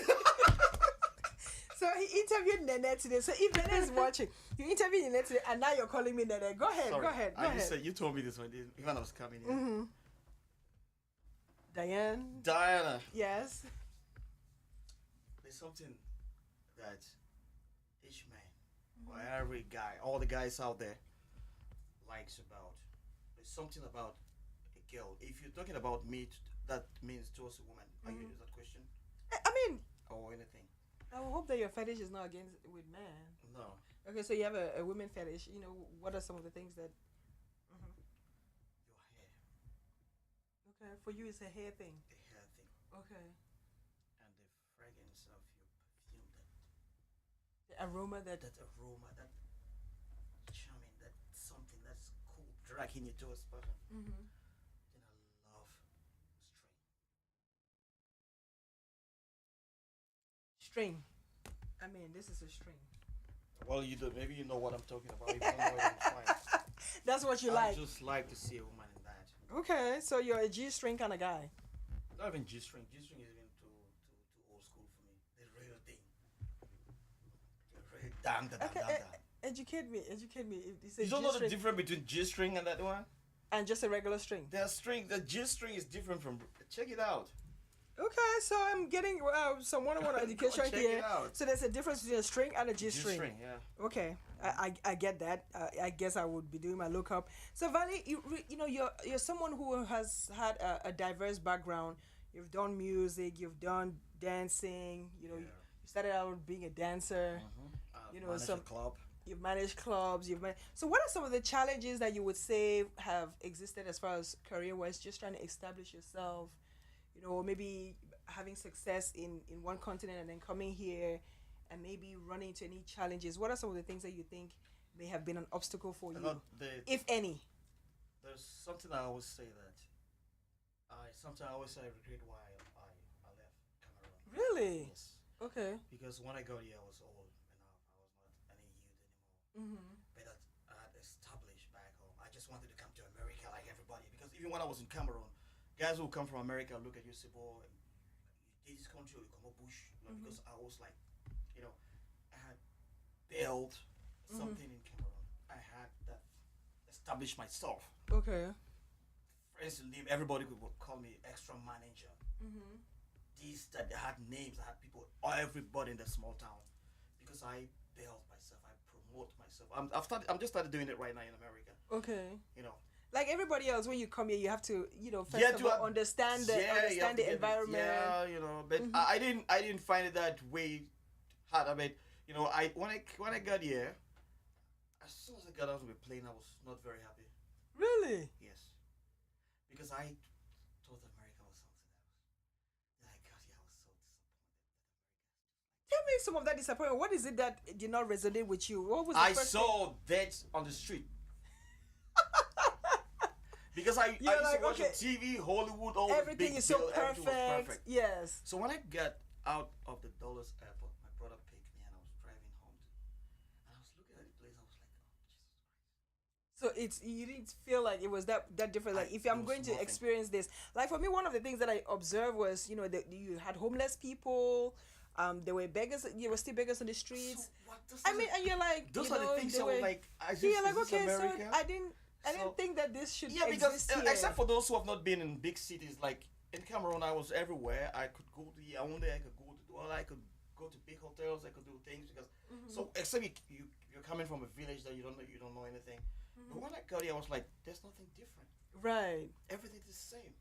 So he interviewed Nene today. So if Nene is watching, you interviewed Nene today, and now you're calling me Nene. Go ahead.
Sorry,
go ahead.
You told me this one when I was coming in.
Diana. Yes.
There's something that each man, or every guy, all the guys out there, likes about. There's something about a girl. If you're talking about me, that means towards a woman. Are you use that question? Or anything.
I hope that your fetish is not against with men.
No.
Okay, so you have a women fetish. What are some of the things that?
Your hair.
Okay, for you it's a hair thing.
A hair thing.
Okay.
and the fragrance of your perfume,
The aroma that.
that aroma, that charming, that something that's cool, dragging you to a spot.
Mm-hmm.
Then I love
String. I mean, this is a string.
string. Well, you do. Maybe you know what I'm talking about. If you don't know it, I'm fine.
That's what you
I
like.
just like to see a woman in that.
Okay, so you're a G string kind of guy.
Not even G string. G string is even too old school for me. The real thing. The real dang da da
Okay,
da da.
educate me. Educate me. It's a
You don't know the
G-string
difference between G string and that one?
and just a regular string.
The G string is different from. Check it out.
Okay, so I'm getting some one-on-one education
check
here.
it out.
So there's a difference between a string and a G
G
string.
string, yeah.
Okay, I get that. I guess I would be doing my lookup. So Valley, you know you're someone who has had a diverse background. You've done music, you've done dancing. You know,
Yeah.
you started out being a dancer. You know,
Manage
some
a club.
you've managed clubs. So what are some of the challenges that you would say have existed as far as career-wise, just trying to establish yourself? You know, maybe having success in one continent and then coming here and maybe running into any challenges. What are some of the things that you think may have been an obstacle for you, if any?
There's something I always say that sometimes I always say I regret why I left Cameroon.
Really?
Yes.
Okay.
Because when I got here, I was old enough. I was not any youth anymore.
Mm-hmm.
But I had established back home. I just wanted to come to America like everybody. Because even when I was in Cameroon, guys who come from America look at you and say, boy, you did this country, you come up bush. You know, because I was like, you know, I had built something in Cameroon. I had that established myself.
Okay.
Friends to leave, everybody would call me extra manager.
Mm-hmm.
These that they had names, I had people, everybody in the small town, because I built myself, I promote myself. I'm just started doing it right now in America.
Okay.
You know,
Like everybody else, when you come here, you have to, first
Yeah,
of
to
all, understand
you have
the
to get it.
environment.
Yeah, but I didn't find it that way hard. I mean, I when I got here, as soon as I got out of the plane, I was not very happy.
Really?
Yes, because I thought America was something else. Then I got here, I was so disappointed.
Tell me some of that disappointment. What is it that did not resonate with you? What was the
I
first
saw dead on the street. Because I used
like,
to watch
okay,
on TV, Hollywood, all the
everything
big
is so
bill, everything was
perfect.
perfect.
Yes.
So when I got out of the Dulles airport, my brother picked me and I was driving home. And I was looking at the place, I was like, oh, Jesus Christ.
So you didn't feel like it was that different. Like if I'm going to
nothing.
experience this, like for me, one of the things that I observed was that you had homeless people. There were beggars. You were still beggars on the streets.
So what,
I mean, and you're like,
those are the things
they
I
were,
was like,
you're like,
is this
okay, so
America?
I didn't think that this should
Yeah, because
exist here.
except for those who have not been in big cities, like in Cameroon, I was everywhere. I could go to Yaoundé, I could go to Douala, I could go to big hotels, I could do things because. So except you're coming from a village that you don't know anything. But when I got here, I was like, there's nothing different.
Right.
Everything is the same.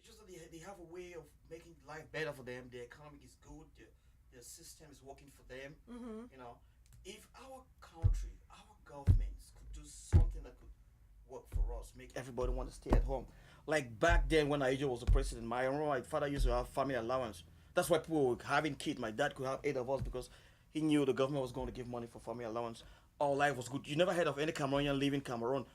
It's just that they have a way of making life better for them. Their economy is good. Their system is working for them. If our country, our governments could do something that could work for us, make everybody want to stay at home. Like back then when Aija was the president, my father used to have family allowance. That's why people were having kids. My dad could have 8 of us because he knew the government was going to give money for family allowance. Our life was good. You never heard of any Cameroonian leaving Cameroon.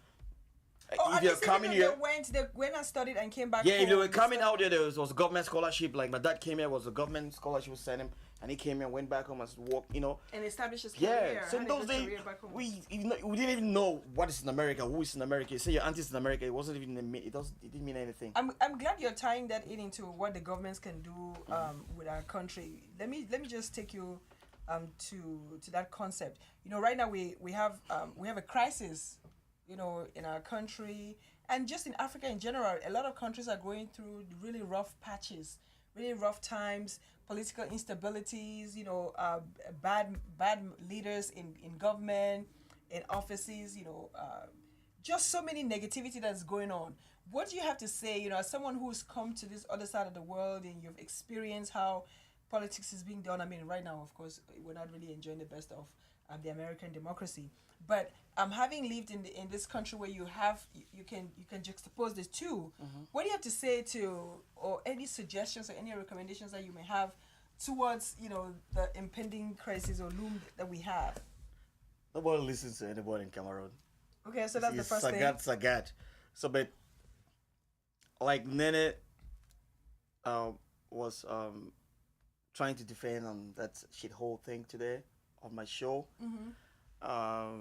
If you're coming here, they went and studied and came back.
Yeah, if they were coming out there was a government scholarship. Like my dad came here, was a government scholarship was sent him, and he came here, went back home and worked.
And established his career.
Yeah, so in those days we didn't even know what is in America, who is in America. You say your auntie's in America, it wasn't even it didn't mean anything.
I'm glad you're tying that into what the governments can do with our country. Let me just take you to that concept. Right now we have a crisis, in our country and just in Africa in general. A lot of countries are going through really rough patches, really rough times, political instabilities, bad leaders in government, in offices, just so many negativity that's going on. What do you have to say, as someone who's come to this other side of the world and you've experienced how politics is being done? I mean, right now, of course, we're not really enjoying the best of the American democracy. But having lived in this country where you can juxtapose the two, what do you have to say to, or any suggestions or any recommendations that you may have towards the impending crisis or loom that we have?
Nobody listens to anybody in Cameroon.
Okay, so that's the first thing.
Sagat. So, but like Nene was trying to defend on that shithole thing today on my show.
For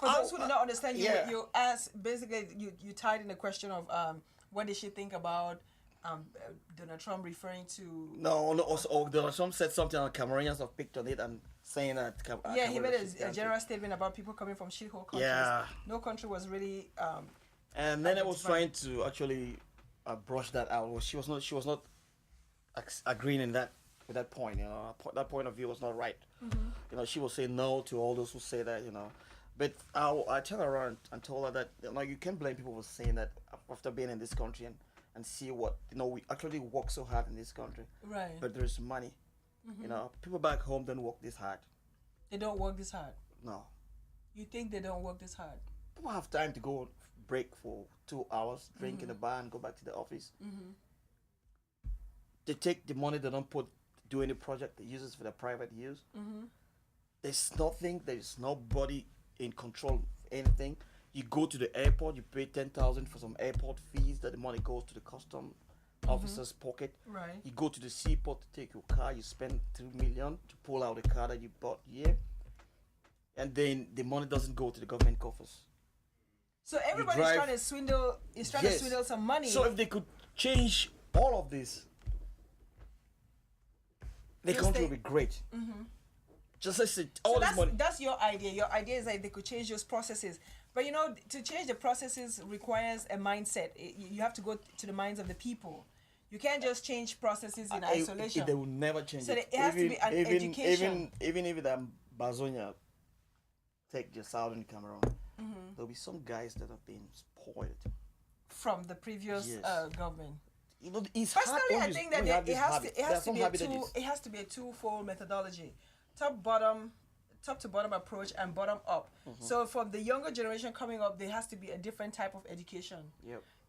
those who do not understand, you asked, basically you tied in the question of what did she think about Donald Trump referring to...
No, also Donald Trump said something on Cameroonians have picked on it and saying that...
he made a general statement about people coming from shithole countries. Yeah. No country was really...
and then I was trying to actually brush that out. She was not agreeing with that point. That point of view was not right. She was saying no to all those who say that. But I turned around and told her that you can't blame people for saying that after being in this country and see what we actually work so hard in this country.
Right.
But there's money. People back home don't work this hard.
They don't work this hard.
No.
You think they don't work this hard?
People have time to go break for 2 hours, drink in the bar, and go back to the office. They take the money, they don't do any project, they use it for their private use. There's nobody in control of anything. You go to the airport, you pay 10,000 for some airport fees, that the money goes to the custom officer's pocket.
Right.
You go to the seaport to take your car, you spend 2 million to pull out the car that you bought here, and then the money doesn't go to the government coffers.
So everybody's trying to swindle. Is trying to swindle some money.
So if they could change all of this, the country would be great. Just listen, all this money.
That's your idea. Your idea is that they could change those processes. But to change the processes requires a mindset. You have to go to the minds of the people. You can't just change processes in isolation.
They will never change
it. So it has to be an education.
Even if that Bazonia take the southern Cameroon, there'll be some guys that have been spoiled from
the previous government.
It's
personally, I think that it has to be a twofold methodology. Top to bottom approach and bottom up. So for the younger generation coming up, there has to be a different type of education.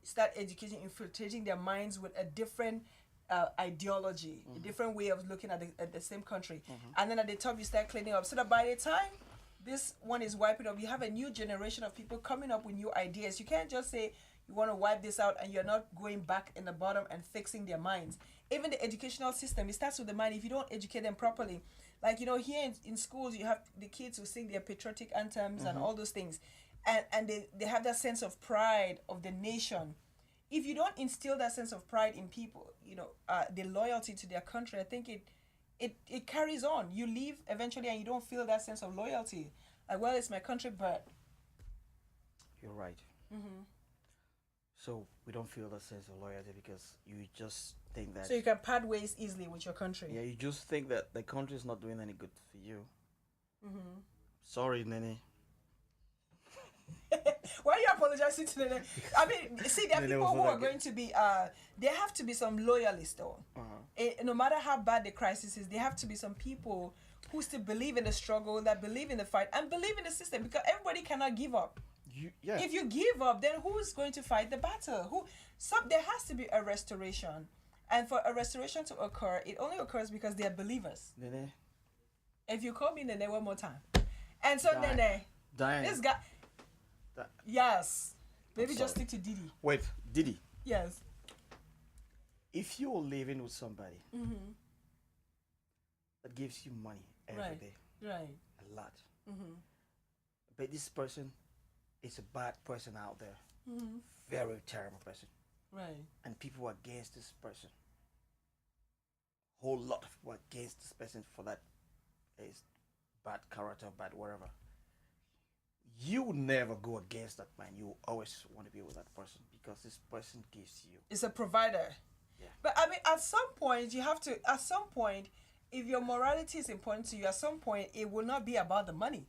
Start educating, infiltrating their minds with a different ideology, a different way of looking at the same country. And then at the top, you start cleaning up, so that by the time this one is wiping up, you have a new generation of people coming up with new ideas. You can't just say you want to wipe this out and you're not going back in the bottom and fixing their minds. Even the educational system, it starts with the mind. If you don't educate them properly, like here in schools, you have the kids who sing their patriotic anthems and all those things, and they have that sense of pride of the nation. If you don't instill that sense of pride in people, the loyalty to their country, I think it carries on. You leave eventually and you don't feel that sense of loyalty. Like, well, it's my country, but...
You're right. So we don't feel that sense of loyalty because you just think that...
So you can part ways easily with your country.
Yeah, you just think that the country is not doing any good for you. Sorry, Nene.
Why are you apologizing to Nene? I mean, see, there are people who are going to be... there have to be some loyalists, though. No matter how bad the crisis is, there have to be some people who still believe in the struggle, that believe in the fight, and believe in the system, because everybody cannot give up. If you give up, then who is going to fight the battle? There has to be a restoration. And for a restoration to occur, it only occurs because they are believers.
Nene.
If you call me Nene one more time. And so Nene, this guy... Yes. Maybe just stick to Didi.
Wait, Didi.
Yes.
If you're living with somebody that gives you money every day, a lot, but this person is a bad person out there, very terrible person, and people are against this person, whole lot of people are against this person for that is bad character, bad whatever. You never go against that man. You always want to be with that person because this person gives you.
It's a provider. Yeah. But I mean, at some point, you have to. At some point, if your morality is important to you, at some point, it will not be about the money.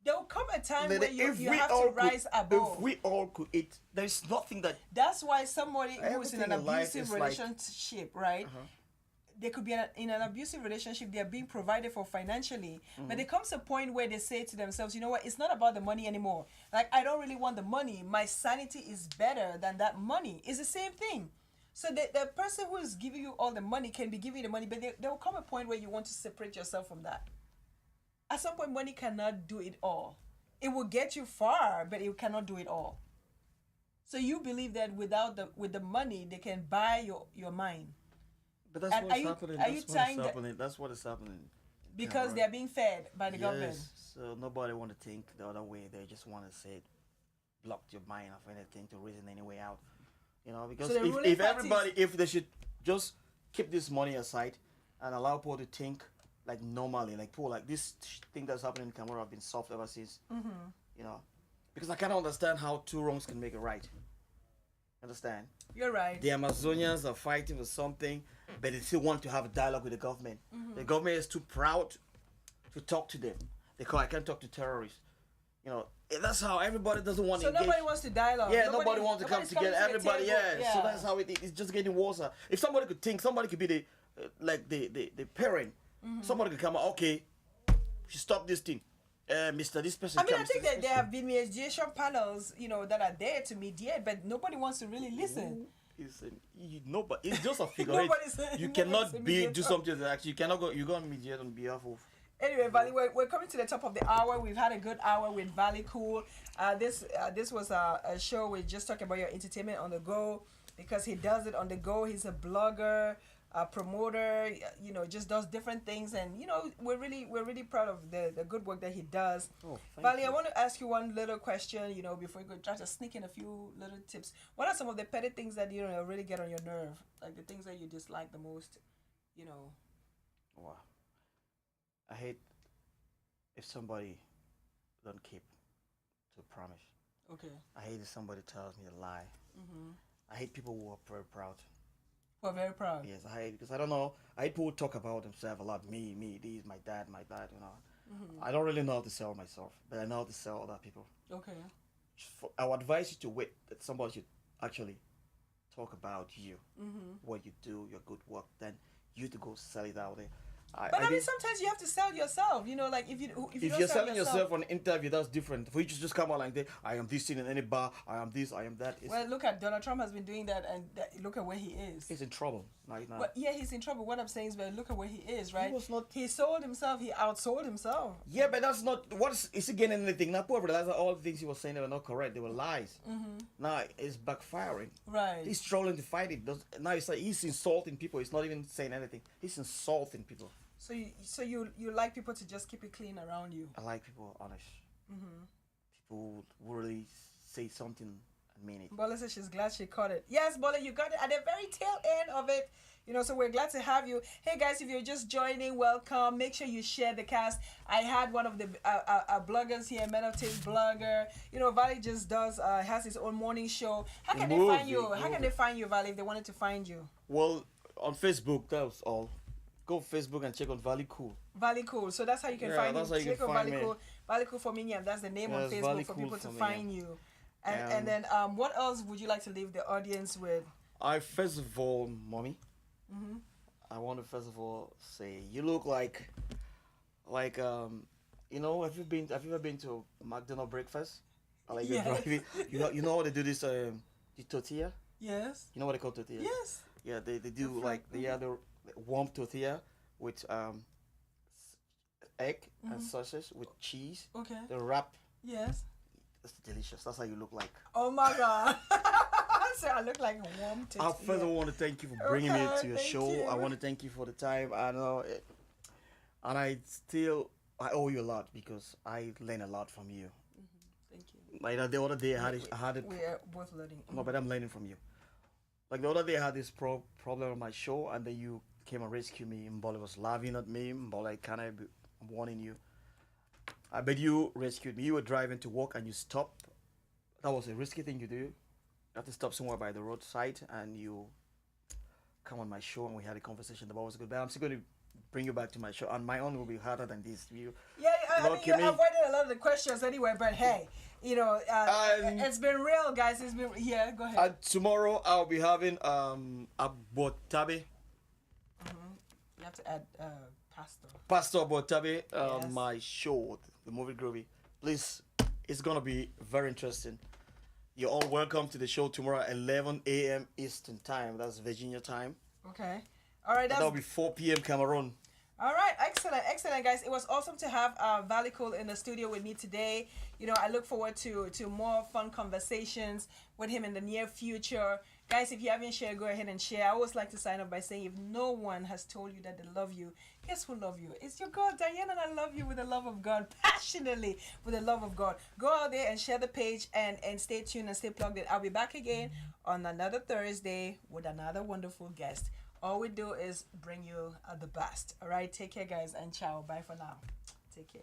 There will come a time where you have to rise above.
If we all could eat, there's nothing that.
That's why somebody who is in an abusive relationship, right? they could be in an abusive relationship. They're being provided for financially, but there comes a point where they say to themselves, you know what, it's not about the money anymore. Like, I don't really want the money. My sanity is better than that money. It's the same thing. So the person who is giving you all the money can be giving you the money, but there will come a point where you want to separate yourself from that. At some point, money cannot do it all. It will get you far, but it cannot do it all. So you believe that with the money, they can buy your mind.
But that's what's happening. That's what is happening.
Because they're being fed by the government.
So nobody want to think the other way. They just want to say, block your mind of anything to reason any way out. You know, because so if they should just keep this money aside and allow people to think like normally, like people like this thing that's happening in Cameroon have been solved ever since. You know, because I cannot understand how two wrongs can make a right. Understand?
You're right.
The Amazonians are fighting for something, but they still want to have a dialogue with the government. The government is too proud to talk to them. I can't talk to terrorists. You know, that's how everybody doesn't want to engage.
So nobody wants to dialogue.
Yeah, nobody wants to come together. Everybody, So that's how it's just getting worse. If somebody could think, somebody could be the parent. Somebody could come out, okay, stop this thing. Mr. This person.
I mean, I think that there have been mediation panels, you know, that are there to mediate, but nobody wants to really listen.
Nobody. It's just a figure. You cannot do something that actually you cannot go. You go and mediate on behalf of.
Anyway, Valley, we're coming to the top of the hour. We've had a good hour with VallyCool. This was a show we just talking about your entertainment on the go, because he does it on the go. He's a blogger, a promoter, you know, just does different things, and you know, we're really proud of the good work that he does. Valley, I want to ask you one little question, you know, before you go try to sneak in a few little tips. What are some of the petty things that you know really get on your nerve, like the things that you dislike the most, you know?
Wow. I hate if somebody don't keep to a promise.
Okay.
I hate if somebody tells me a lie. I hate people who are very proud.
Who are very proud?
Yes, I hate, because I don't know. I hate people who talk about themselves a lot. Me, this, my dad, you know. I don't really know how to sell myself, but I know how to sell other people.
Okay.
I would advise you to wait that somebody should actually talk about you, what you do, your good work, then you to go sell it out there.
But I mean, sometimes you have to sell yourself. You know, like if
you're selling yourself on an interview, that's different. For you to just come out like that, I am this thing in any bar, I am this, I am that.
Well, look at Donald Trump has been doing that, and look at where he is.
He's in trouble right now.
Well, yeah, he's in trouble. What I'm saying is, but look at where he is, right?
He was not.
He sold himself. He outsold himself.
Yeah, but that's not. Is he getting anything? Now, poor realize that all the things he was saying they were not correct. They were lies. Now it's backfiring.
Right.
He's struggling to fight it. Now it's like he's insulting people. He's not even saying anything. He's insulting people.
So you like people to just keep it clean around you?
I like people honest. People who really say something and mean it.
Bola says she's glad she caught it. Yes, Bola, you got it at the very tail end of it. You know, so we're glad to have you. Hey guys, if you're just joining, welcome. Make sure you share the cast. I had one of the bloggers here, Men of Taste blogger. You know, Valley just has his own morning show. How can they find you? How can they find you, Valley, if they wanted to find you?
Well, on Facebook, that was all. Go Facebook and check on VallyCool.
VallyCool. So that's how you can find him. Click on VallyCool. VallyCool Fominyam. That's the name on Facebook for people to find you. And then what else would you like to leave the audience with?
First of all, Mommy, I want to first of all say you look like you know, have you ever been to McDonald's breakfast? Like you're driving, you know how they do this the tortilla?
Yes.
You know what they call tortilla?
Yes.
Yeah, they do the warm tortilla with egg and sausage with cheese.
Okay.
The wrap.
Yes.
It's delicious. That's how you look like.
Oh my God. So I look like a warm tortilla.
I first of all want to thank you for bringing me to your show. I want to thank you for the time. I know it, and I owe you a lot because I learn a lot from you.
Thank you.
Like the other day I had it.
We are both learning.
No, but I'm learning from you. Like the other day I had this problem on my show, and then you came and rescued me. Mbole was laughing at me. Mbole, I'm warning you. I bet you rescued me. You were driving to work and you stopped. That was a risky thing you do. You have to stop somewhere by the roadside and you come on my show and we had a conversation. The ball was good. But I'm still going to bring you back to my show, and my own will be harder than this. I mean, you
avoided a lot of the questions anyway, but hey, you know, it's been real, guys. It's been, yeah, go ahead.
Tomorrow I'll be having Abotabe.
You have to add pastor.
Pastor Botabe,
Yes.
my show, the movie Groovy. Please, it's gonna be very interesting. You're all welcome to the show tomorrow at 11 a.m. Eastern Time. That's Virginia time.
Okay. All right.
And
That's
that'll be 4 p.m. Cameroon.
all right. Excellent. Excellent, guys. It was awesome to have VallyCool in the studio with me today. You know, I look forward to more fun conversations with him in the near future. Guys, if you haven't shared, go ahead and share. I always like to sign up by saying, if no one has told you that they love you, guess who love you? It's your girl, Diane, and I love you with the love of God, passionately with the love of God. Go out there and share the page and stay tuned and stay plugged in. I'll be back again on another Thursday with another wonderful guest. All we do is bring you the best. All right, take care, guys, and ciao. Bye for now. Take care.